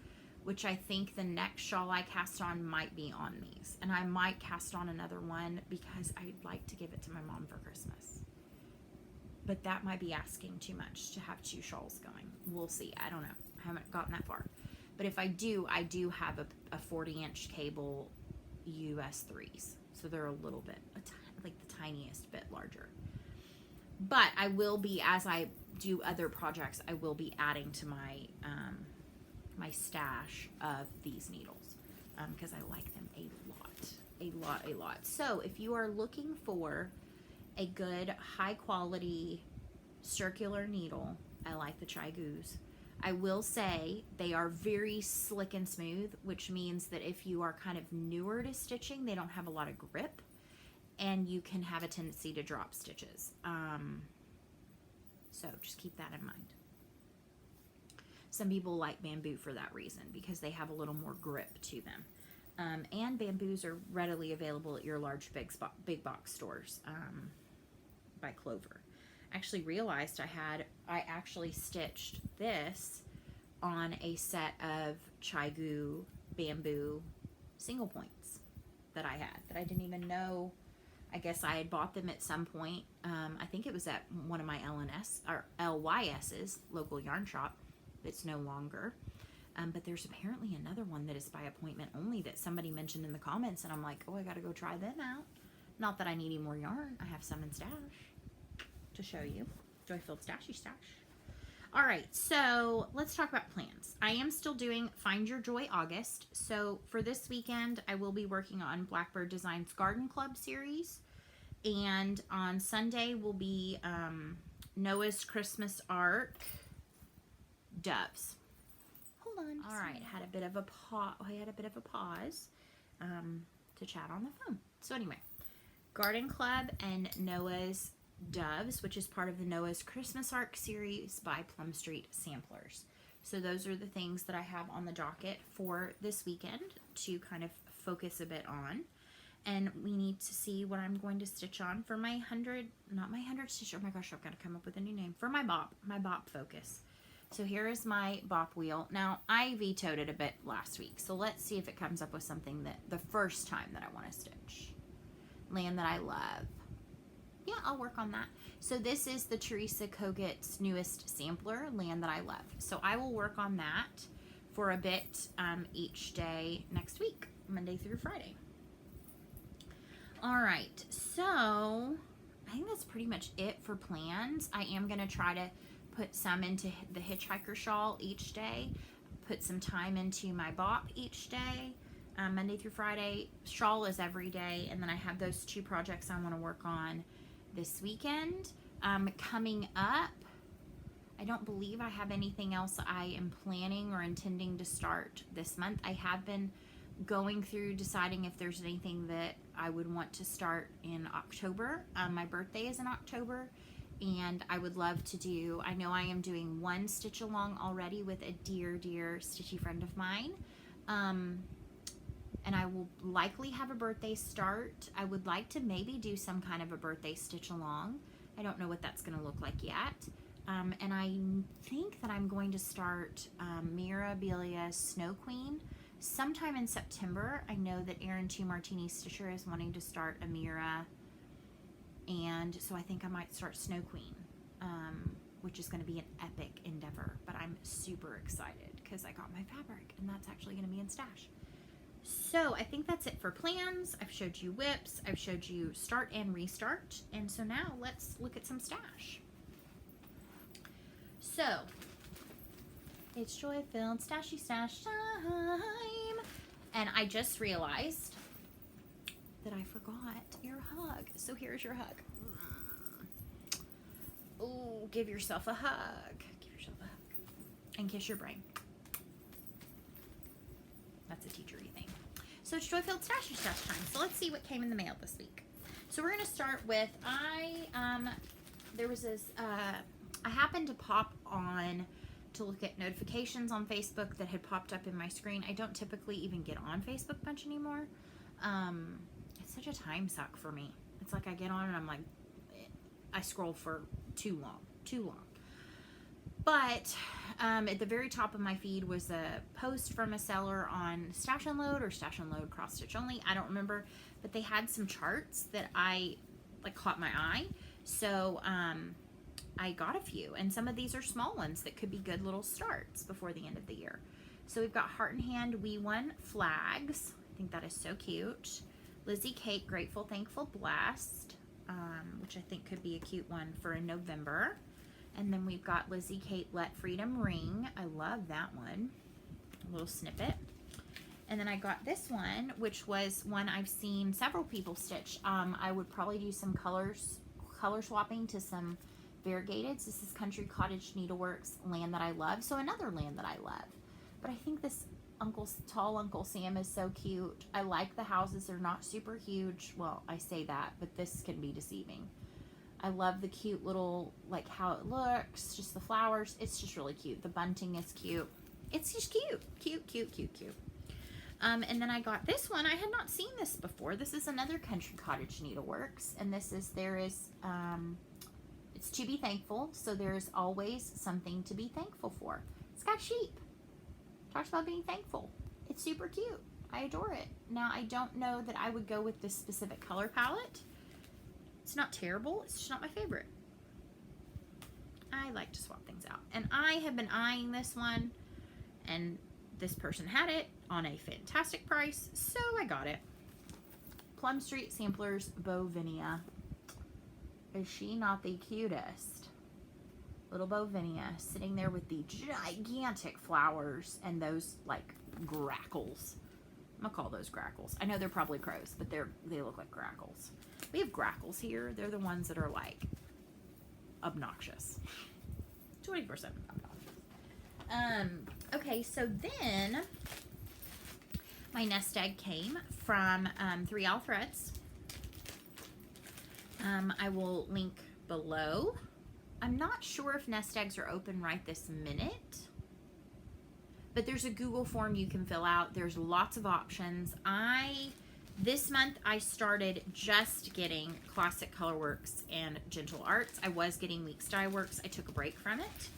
which I think the next shawl I cast on might be on these. And I might cast on another one because I'd like to give it to my mom for Christmas. But that might be asking too much to have 2 shawls going. We'll see. I don't know. I haven't gotten that far. But if I do have a 40-inch cable US 3s. So they're a little bit, like the tiniest bit larger. But I will be, as I do other projects, I will be adding to my my stash of these needles because I like them a lot. So if you are looking for a good high quality circular needle, I like the Chigoos. I will say they are very slick and smooth, which means that if you are kind of newer to stitching, they don't have a lot of grip and you can have a tendency to drop stitches. So just keep that in mind. Some people like bamboo for that reason because they have a little more grip to them. And bamboos are readily available at your large big box stores by Clover. I actually realized I actually stitched this on a set of Chigoo bamboo single points that I had that I didn't even know. I guess I had bought them at some point. I think it was at one of my LNS or LYS's, local yarn shop. It's no longer. But there's apparently another one that is by appointment only that somebody mentioned in the comments, and I'm like, oh, I got to go try them out. Not that I need any more yarn. I have some in stash to show you. Joy-filled stashy stash. All right, so let's talk about plans. I am still doing Find Your Joy August. So for this weekend, I will be working on Blackbird Designs Garden Club series. And on Sunday will be Noah's Christmas Ark Doves. Hold on. All right, I had a bit of a pause to chat on the phone. So anyway, Garden Club and Noah's Doves, which is part of the Noah's Christmas Ark series by Plum Street Samplers. So those are the things that I have on the docket for this weekend to kind of focus a bit on. And we need to see what I'm going to stitch on for my 100 stitch. Oh my gosh, I've got to come up with a new name for my bop focus. So here is my bop wheel. Now, I vetoed it a bit last week, so let's see if it comes up with something that the first time that I want to stitch. Land that I love. Yeah, I'll work on that. So this is the Teresa Kogut's newest sampler, Land That I Love. So I will work on that for a bit each day next week, Monday through Friday. All right, so I think that's pretty much it for plans. I am going to try to put some into the Hitchhiker Shawl each day, put some time into my bop each day, Monday through Friday. Shawl is every day, and then I have those two projects I want to work on this weekend. Coming up, I don't believe I have anything else I am planning or intending to start this month. I have been going through deciding if there's anything that I would want to start in October. My birthday is in October, and I would love to do, I know I am doing one stitch along already with a dear stitchy friend of mine. And I will likely have a birthday start. I would like to maybe do some kind of a birthday stitch along. I don't know what that's going to look like yet. And I think that I'm going to start Mirabilia Snow Queen sometime in September. I know that Erin 2 Martini Stitcher is wanting to start a Mira, and so I think I might start Snow Queen, which is going to be an epic endeavor. But I'm super excited because I got my fabric, and that's actually going to be in stash. So I think that's it for plans. I've showed you whips. I've showed you start and restart. And so now let's look at some stash. So it's joy-filled stashy stash time. And I just realized that I forgot your hug. So here's your hug. Oh, give yourself a hug. Give yourself a hug. And kiss your brain. That's a teachery thing. So it's joy-filled stashy stash time. So let's see what came in the mail this week. So we're going to start with, there was this, I happened to pop on to look at notifications on Facebook that had popped up in my screen. I don't typically even get on Facebook much anymore. It's such a time suck for me. It's like I get on and I'm like, I scroll for too long. But at the very top of my feed was a post from a seller on Stash Unload or Stash Unload Cross Stitch Only. I don't remember, but they had some charts that I caught my eye. So I got a few, and some of these are small ones that could be good little starts before the end of the year. So we've got Heart and Hand We Won Flags. I think that is so cute. Lizzie Kate Grateful, Thankful, Blessed. which I think could be a cute one for in November. And then we've got Lizzie Kate Let Freedom Ring. I love that one. A little snippet. And then I got this one, which was one I've seen several people stitch. I would probably do some color swapping to some variegateds. This is Country Cottage Needleworks, Land That I Love. So another land that I love. But I think this tall Uncle Sam is so cute. I like the houses. They're not super huge. Well, I say that, but this can be deceiving. I love the cute little, like how it looks, just the flowers. It's just really cute. The bunting is cute. It's just cute. Cute, cute, cute, cute. And then I got this one. I had not seen this before. This is another Country Cottage Needleworks. And this is, it's to be thankful. So there's always something to be thankful for. It's got sheep. Talks about being thankful. It's super cute. I adore it. Now, I don't know that I would go with this specific color palette. It's not terrible. It's just not my favorite. I like to swap things out. And I have been eyeing this one. And this person had it on a fantastic price. So I got it. Plum Street Samplers Bovinia. Is she not the cutest? Little Bovinia sitting there with the gigantic flowers and those like grackles. I'm gonna call those grackles. I know they're probably crows, but they look like grackles. We have grackles here. They're the ones that are like obnoxious. 24/7 obnoxious. Okay, so then my nest egg came from 3 Owl Threads. I will link below. I'm not sure if nest eggs are open right this minute, but there's a Google form you can fill out. There's lots of options. This month I started just getting Classic Colorworks and Gentle Arts. I was getting Weeks Dye Works. I took a break from it.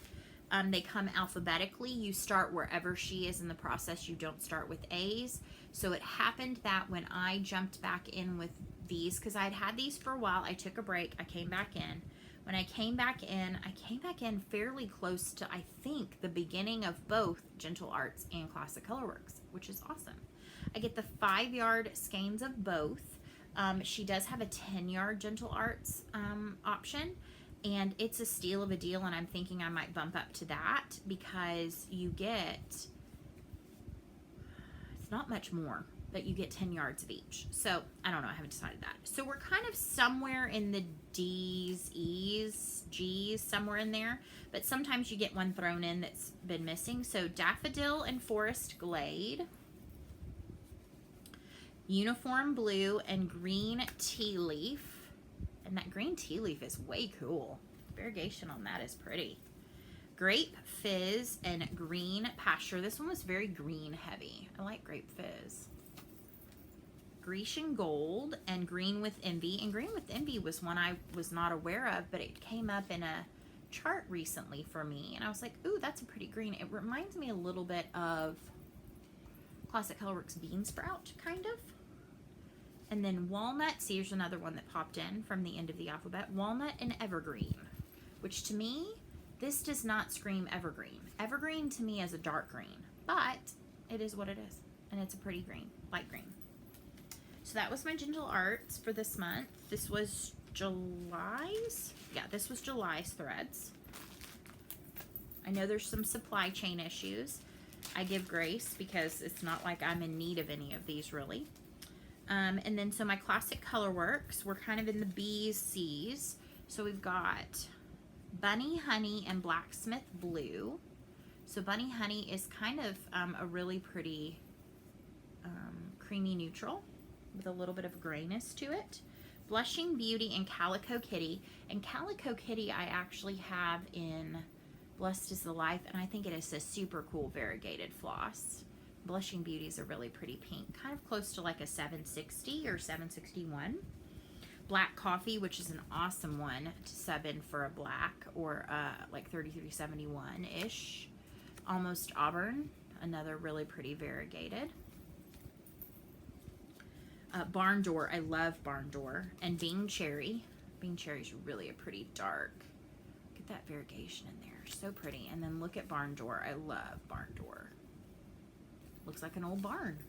They come alphabetically. You start wherever she is in the process. You don't start with A's. So it happened that when I jumped back in with these, because I'd had these for a while, I took a break. I came back in. When I came back in fairly close to, I think, the beginning of both Gentle Arts and Classic Colorworks, which is awesome. I get the 5-yard skeins of both. She does have a 10-yard Gentle Arts option, and it's a steal of a deal, and I'm thinking I might bump up to that because you get, it's not much more, but you get 10 yards of each. So I don't know, I haven't decided that. So we're kind of somewhere in the D's, E's, G's, somewhere in there, but sometimes you get one thrown in that's been missing. So Daffodil and Forest Glade, Uniform Blue and Green Tea Leaf. And that green tea leaf is way cool. Variegation on that is pretty. Grape Fizz and Green Pasture. This one was very green heavy. I like Grape Fizz. Grecian Gold and Green with Envy. And Green with Envy was one I was not aware of, but it came up in a chart recently for me. And I was like, ooh, that's a pretty green. It reminds me a little bit of Classic Colorworks Bean Sprout, kind of. And then Walnut, see, here's another one that popped in from the end of the alphabet. Walnut and Evergreen, which to me, this does not scream evergreen. Evergreen to me is a dark green, but it is what it is. And it's a pretty green, light green. So that was my Gentle Arts for this month. This was July's. Yeah, this was July's threads. I know there's some supply chain issues. I give grace because it's not like I'm in need of any of these really. And then so my Classic Colorworks, we're kind of in the B's, C's. So we've got Bunny Honey and Blacksmith Blue. So Bunny Honey is kind of a really pretty creamy neutral with a little bit of grayness to it. Blushing Beauty and Calico Kitty. And Calico Kitty I actually have in Blessed is the Life, and I think it is a super cool variegated floss. Blushing Beauty is a really pretty pink, kind of close to like a 760 or 761. Black Coffee, which is an awesome one to sub in for a black, or like 3371-ish. Almost Auburn, another really pretty variegated. Barn Door, I love Barn Door. And Bing Cherry. Bing Cherry is really a pretty dark. Look at that variegation in there, so pretty. And then look at Barn Door, I love Barn Door. Looks like an old barn.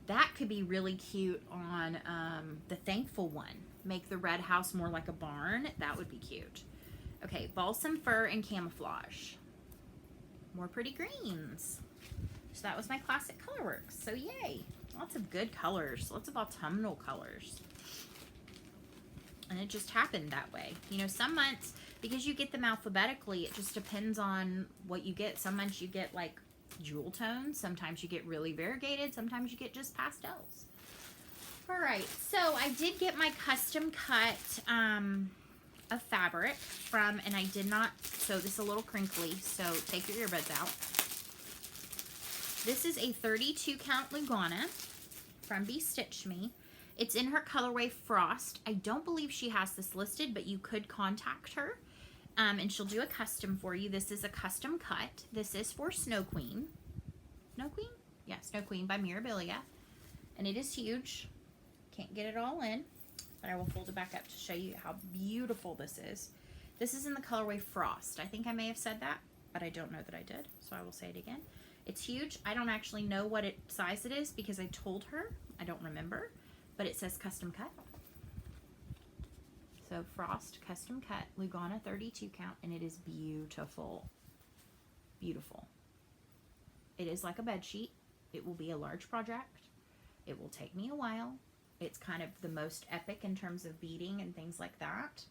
That could be really cute on the Thankful one. Make the red house more like a barn. That would be cute. Okay, balsam fir and camouflage. More pretty greens. So that was my classic Colorworks. So yay. Lots of good colors. Lots of autumnal colors. And it just happened that way. You know, some months, because you get them alphabetically, it just depends on what you get. Some months you get like jewel tones. Sometimes you get really variegated. Sometimes you get just pastels. All right. So I did get my custom cut of fabric from, and I did not, so this is a little crinkly, so take your earbuds out. This is a 32 count Lugana from BeStitchMe. It's in her colorway Frost. I don't believe she has this listed, but you could contact her, and she'll do a custom for you. This is a custom cut. This is for Snow Queen. Snow Queen? Yeah, Snow Queen by Mirabilia. And it is huge. Can't get it all in, but I will fold it back up to show you how beautiful this is. This is in the colorway Frost. I think I may have said that, but I don't know that I did, so I will say it again. It's huge. I don't actually know what size it is because I told her. I don't remember, but it says custom cut. So Frost custom cut Lugana 32 count, and it is beautiful. Beautiful. It is like a bed sheet. It will be a large project. It will take me a while. It's kind of the most epic in terms of beading and things like that.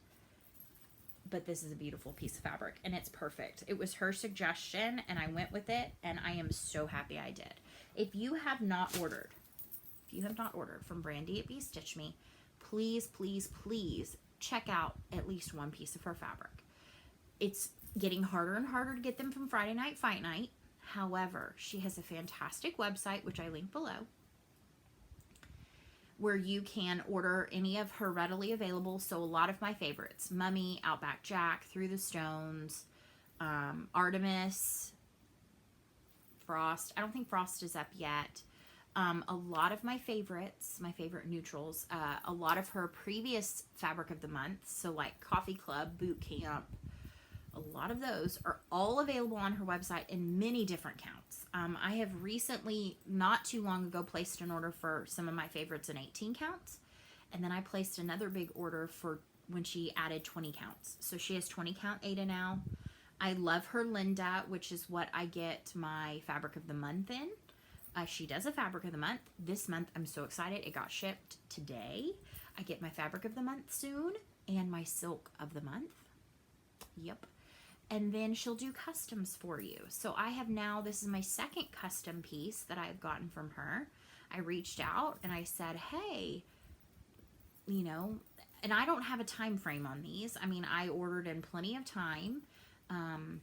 But this is a beautiful piece of fabric, and it's perfect. It was her suggestion, and I went with it, and I am so happy I did. If you have not ordered from Brandy at BeStitchMe, please, please, please check out at least one piece of her fabric. It's getting harder and harder to get them from Friday Night Fight Night. However, she has a fantastic website, which I link below, where you can order any of her readily available. So a lot of my favorites, Mummy, Outback Jack, Through the Stones, Artemis, Frost. I don't think Frost is up yet. A lot of my favorites, my favorite neutrals, a lot of her previous fabric of the month, so like Coffee Club, Boot Camp, a lot of those are all available on her website in many different counts. I have recently, not too long ago, placed an order for some of my favorites in 18 counts. And then I placed another big order for when she added 20 counts. So she has 20 count Aida now. I love her Linda, which is what I get my fabric of the month in. She does a fabric of the month. This month, I'm so excited. It got shipped today. I get my fabric of the month soon and my silk of the month. Yep. And then she'll do customs for you. So I have now, this is my second custom piece that I've gotten from her. I reached out and I said, hey, you know, and I don't have a time frame on these. I mean, I ordered in plenty of time. And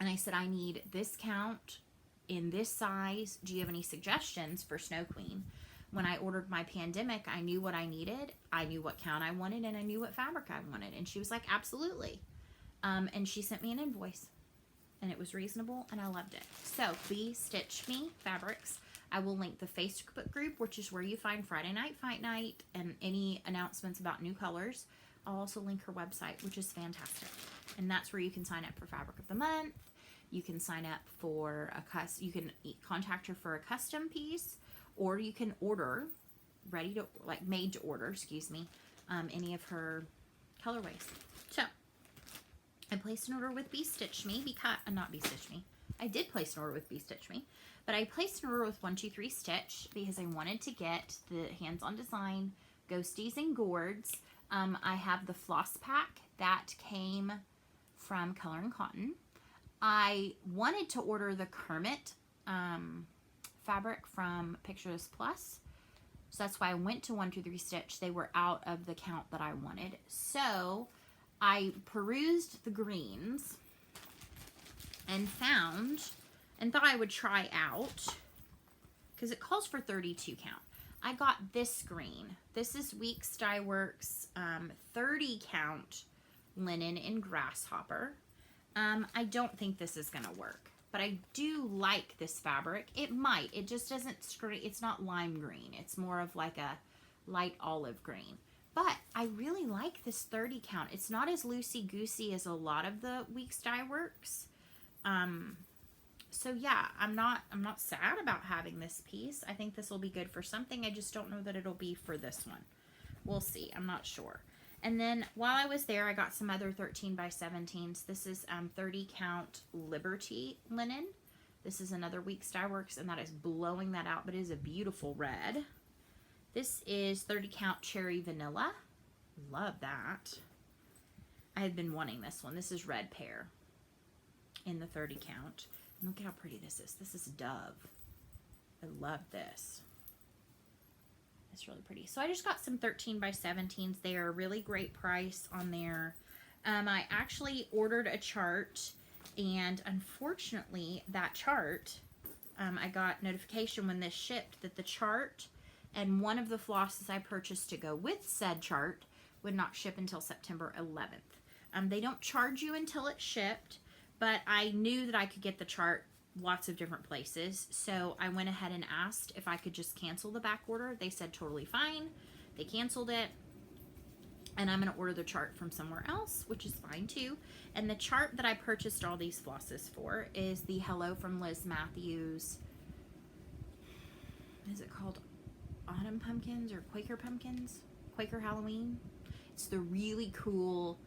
I said, I need this count in this size. Do you have any suggestions for Snow Queen? When I ordered my Pandemic, I knew what I needed. I knew what count I wanted, and I knew what fabric I wanted. And she was like, absolutely. And she sent me an invoice, and it was reasonable, and I loved it. So, BeStitchMe Fabrics. I will link the Facebook group, which is where you find Friday Night Fight Night and any announcements about new colors. I'll also link her website, which is fantastic. And that's where you can sign up for Fabric of the Month. You can sign up for you can contact her for a custom piece, or you can order, made to order, excuse me, any of her colorways. So, I placed an order with BeStitchMe because, not BeStitchMe. I did place an order with BeStitchMe, but I placed an order with 123 Stitch because I wanted to get the hands-on design ghosties and gourds. I have the floss pack that came from Color and Cotton. I wanted to order the Kermit fabric from BagzPlus. So that's why I went to 123 Stitch. They were out of the count that I wanted. So I perused the greens and found and thought I would try out because it calls for 32 count. I got this green. This is Weeks Dye Works 30 count linen in Grasshopper. I don't think this is going to work, but I do like this fabric. It might. It just doesn't scream. It's not lime green. It's more of like a light olive green. But I really like this 30 count. It's not as loosey-goosey as a lot of the Weeks Dye Works. So yeah, I'm not sad about having this piece. I think this will be good for something. I just don't know that it'll be for this one. We'll see. I'm not sure. And then while I was there, I got some other 13 by 17s. This is 30 count Liberty linen. This is another Weeks Dye Works, and that is blowing that out, but it is a beautiful red. This is 30 count Cherry Vanilla. Love that. I had been wanting this one. This is Red Pear in the 30 count. And look at how pretty this is. This is Dove. I love this. It's really pretty. So I just got some 13 by 17s. They are a really great price on there. I actually ordered a chart, and unfortunately that chart, I got notification when this shipped that the chart and one of the flosses I purchased to go with said chart would not ship until September 11th. They don't charge you until it's shipped, but I knew that I could get the chart lots of different places, so I went ahead and asked if I could just cancel the back order. They said totally fine. They canceled it, and I'm going to order the chart from somewhere else, which is fine too. And the chart that I purchased all these flosses for is the Hello from Liz Matthews. Is it called Autumn Pumpkins or Quaker Pumpkins? Quaker Halloween? It's the really cool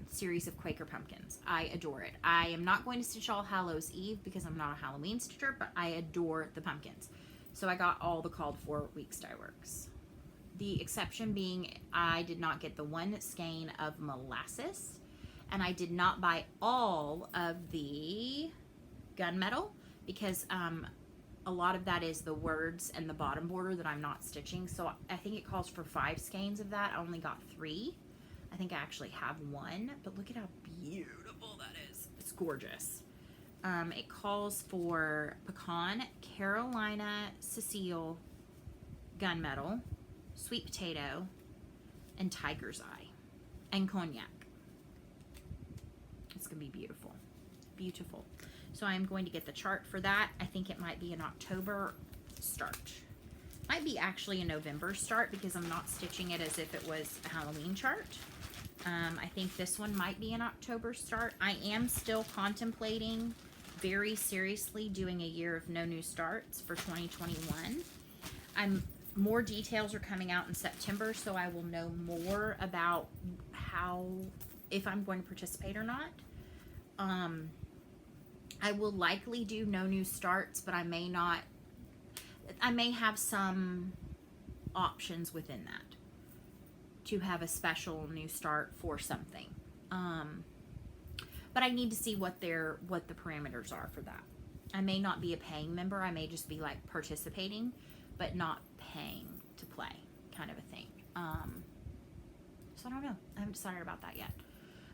series of Quaker pumpkins. I adore it. I am not going to stitch all Hallows Eve because I'm not a Halloween stitcher, but I adore the pumpkins. So I got all the called for Weeks Dye Works. The exception being I did not get the one skein of molasses, and I did not buy all of the gunmetal because a lot of that is the words and the bottom border that I'm not stitching. So I think it calls for 5 skeins of that. I only got 3. I think I actually have 1, but look at how beautiful that is. It's gorgeous. It calls for pecan, Carolina, Cecile, gunmetal, sweet potato, and tiger's eye, and cognac. It's going to be beautiful. Beautiful. So I'm going to get the chart for that. I think it might be an October start. Might be actually a November start because I'm not stitching it as if it was a Halloween chart. I think this one might be an October start. I am still contemplating very seriously doing a year of no new starts for 2021. More details are coming out in September, so I will know more about if I'm going to participate or not. I will likely do no new starts, but I may not. I may have some options within that to have a special new start for something. But I need to see what the parameters are for that. I may not be a paying member. I may just be like participating, but not paying to play kind of a thing. So I don't know. I haven't decided about that yet.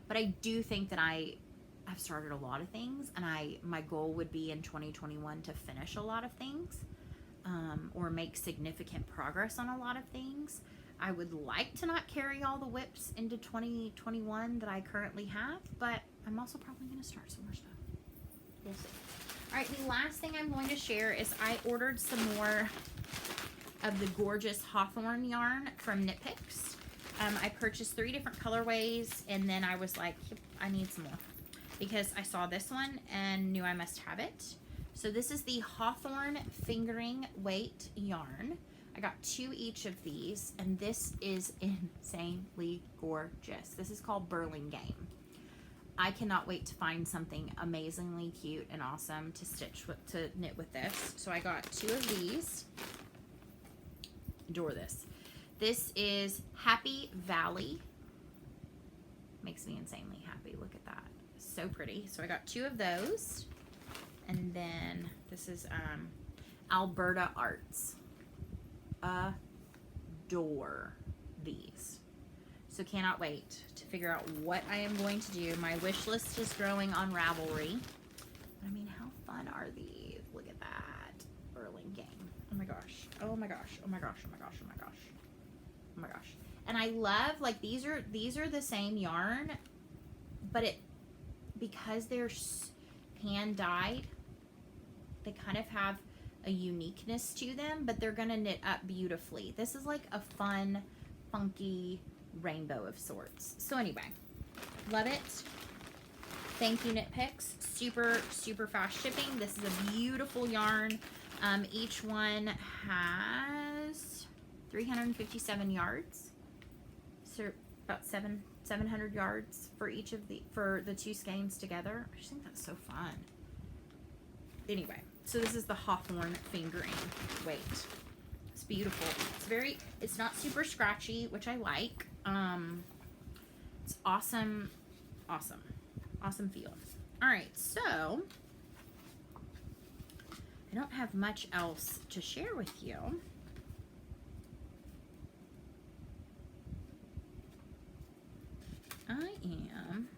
But I do think that I've started a lot of things, and my goal would be in 2021 to finish a lot of things, or make significant progress on a lot of things. I would like to not carry all the whips into 2021 that I currently have, but I'm also probably going to start some more stuff. We'll see. All right, the last thing I'm going to share is I ordered some more of the gorgeous Hawthorne yarn from Knit Picks. I purchased 3 different colorways, and then I was like, yep, I need some more because I saw this one and knew I must have it. So this is the Hawthorne Fingering weight yarn. I got 2 each of these, and this is insanely gorgeous. This is called Burlingame. I cannot wait to find something amazingly cute and awesome to knit with this. So I got 2 of these. Adore this. This is Happy Valley. Makes me insanely happy. Look at that. So pretty. So I got 2 of those. And then this is Alberta Arts. Adore these. So cannot wait to figure out what I am going to do. My wish list is growing on Ravelry. I mean, how fun are these? Look at that. Burlingame. Oh my gosh. Oh my gosh. Oh my gosh. Oh my gosh. Oh my gosh. Oh my gosh. And I love, like, these are the same yarn, but because they're hand dyed, they kind of have a uniqueness to them, but they're gonna knit up beautifully. This is like a fun, funky rainbow of sorts. So anyway, love it. Thank you, Knit Picks. Super, super fast shipping. This is a beautiful yarn. Each one has 357 yards. So about 700 yards for each of the two skeins together. I just think that's so fun. Anyway, so this is the Hawthorne Fingering weight. It's beautiful. It's not super scratchy, which I like. It's awesome feel. All right, so I don't have much else to share with you. I am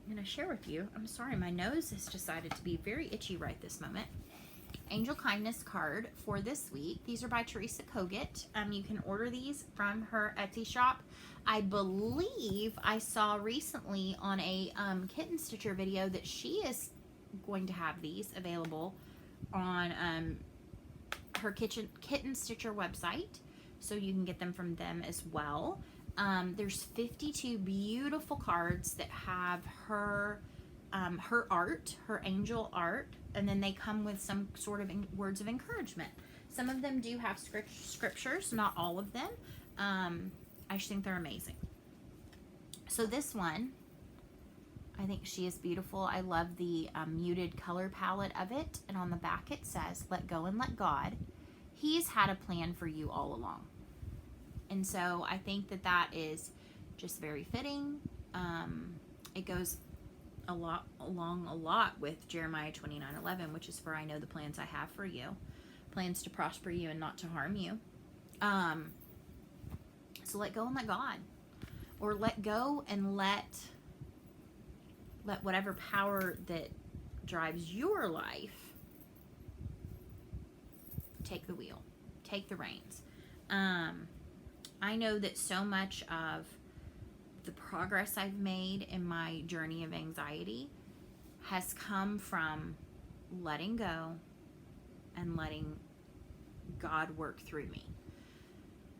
going to share with you, I'm sorry, my nose has decided to be very itchy right this moment. Angel Kindness card for this week. These are by Teresa Kogut. You can order these from her Etsy shop. I believe I saw recently on a kitten stitcher video that she is going to have these available on her kitten stitcher website, so you can get them from them as well. There's 52 beautiful cards that have her art, her angel art, and then they come with some sort of words of encouragement. Some of them do have scriptures, not all of them. I just think they're amazing. So this one, I think she is beautiful. I love the muted color palette of it, and on the back it says, "Let go and let God. He's had a plan for you all along." And so I think that that is just very fitting. It goes a lot with Jeremiah 29:11, which is, "For I know the plans I have for you, plans to prosper you and not to harm you." So let go and let God, or let go and let whatever power that drives your life take the wheel, take the reins. I know that so much of the progress I've made in my journey of anxiety has come from letting go and letting God work through me.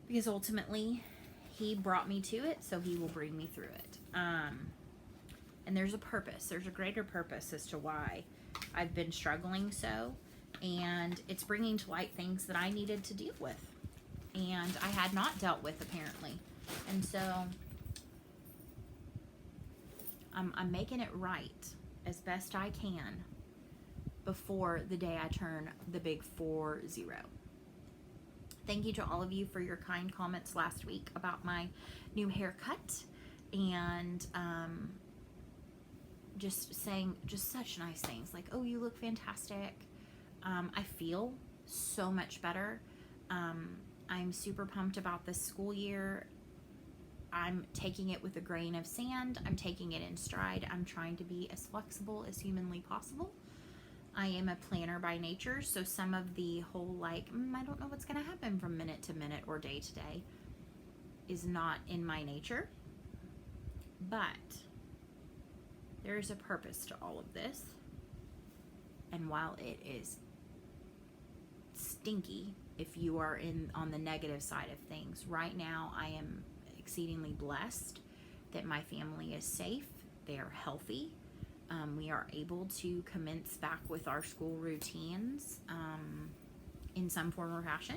Because ultimately, He brought me to it, so He will bring me through it. And there's a purpose. There's a greater purpose as to why I've been struggling so. And it's bringing to light things that I needed to deal with. And I had not dealt with, apparently. And so I'm making it right as best I can before the day I turn the big 40. Thank you to all of you for your kind comments last week about my new haircut, and just saying just such nice things like, "Oh, you look fantastic." I feel so much better. I'm super pumped about this school year. I'm taking it with a grain of sand. I'm taking it in stride. I'm trying to be as flexible as humanly possible. I am a planner by nature, so some of the whole like, I don't know what's going to happen from minute to minute or day to day is not in my nature. But there is a purpose to all of this. And while it is stinky, if you are on the negative side of things, right now I am exceedingly blessed that my family is safe. They are healthy. We are able to commence back with our school routines in some form or fashion,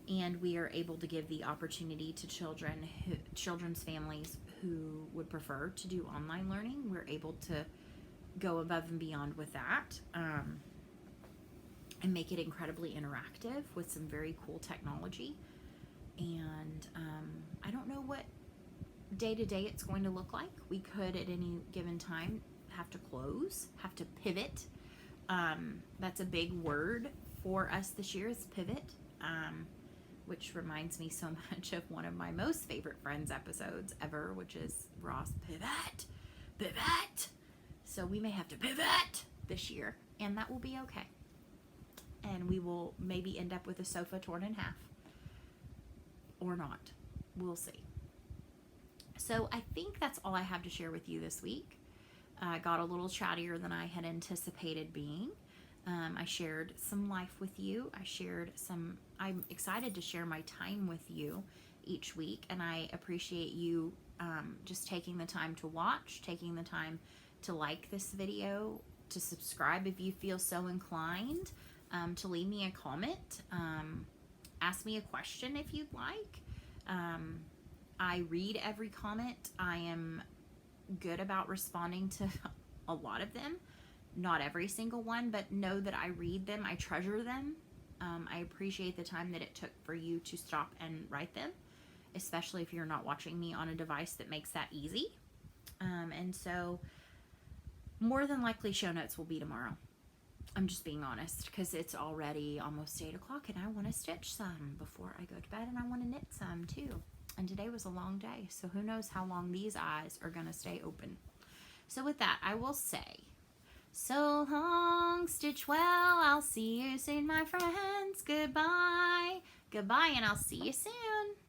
and we are able to give the opportunity to children's families who would prefer to do online learning. We're able to go above and beyond with that, and make it incredibly interactive with some very cool technology. And I don't know what day to day it's going to look like. We could at any given time have to close, have to pivot. That's a big word for us this year, is pivot, which reminds me so much of one of my most favorite Friends episodes ever, which is Ross pivot. So we may have to pivot this year, and that will be okay. And we will maybe end up with a sofa torn in half, or not. We'll see. So I think that's all I have to share with you this week. I got a little chattier than I had anticipated being. I shared some life with you. I'm excited to share my time with you each week, and I appreciate you just taking the time to watch, taking the time to like this video, to subscribe if you feel so inclined, to leave me a comment, ask me a question if you'd like. I read every comment. I am good about responding to a lot of them. Not every single one, but know that I read them. I treasure them. I appreciate the time that it took for you to stop and write them, especially if you're not watching me on a device that makes that easy. And so more than likely show notes will be tomorrow. I'm just being honest because it's already almost 8 o'clock and I want to stitch some before I go to bed, and I want to knit some too. And today was a long day, so who knows how long these eyes are going to stay open. So with that, I will say, so long, stitch well, I'll see you soon, my friends. Goodbye. Goodbye, and I'll see you soon.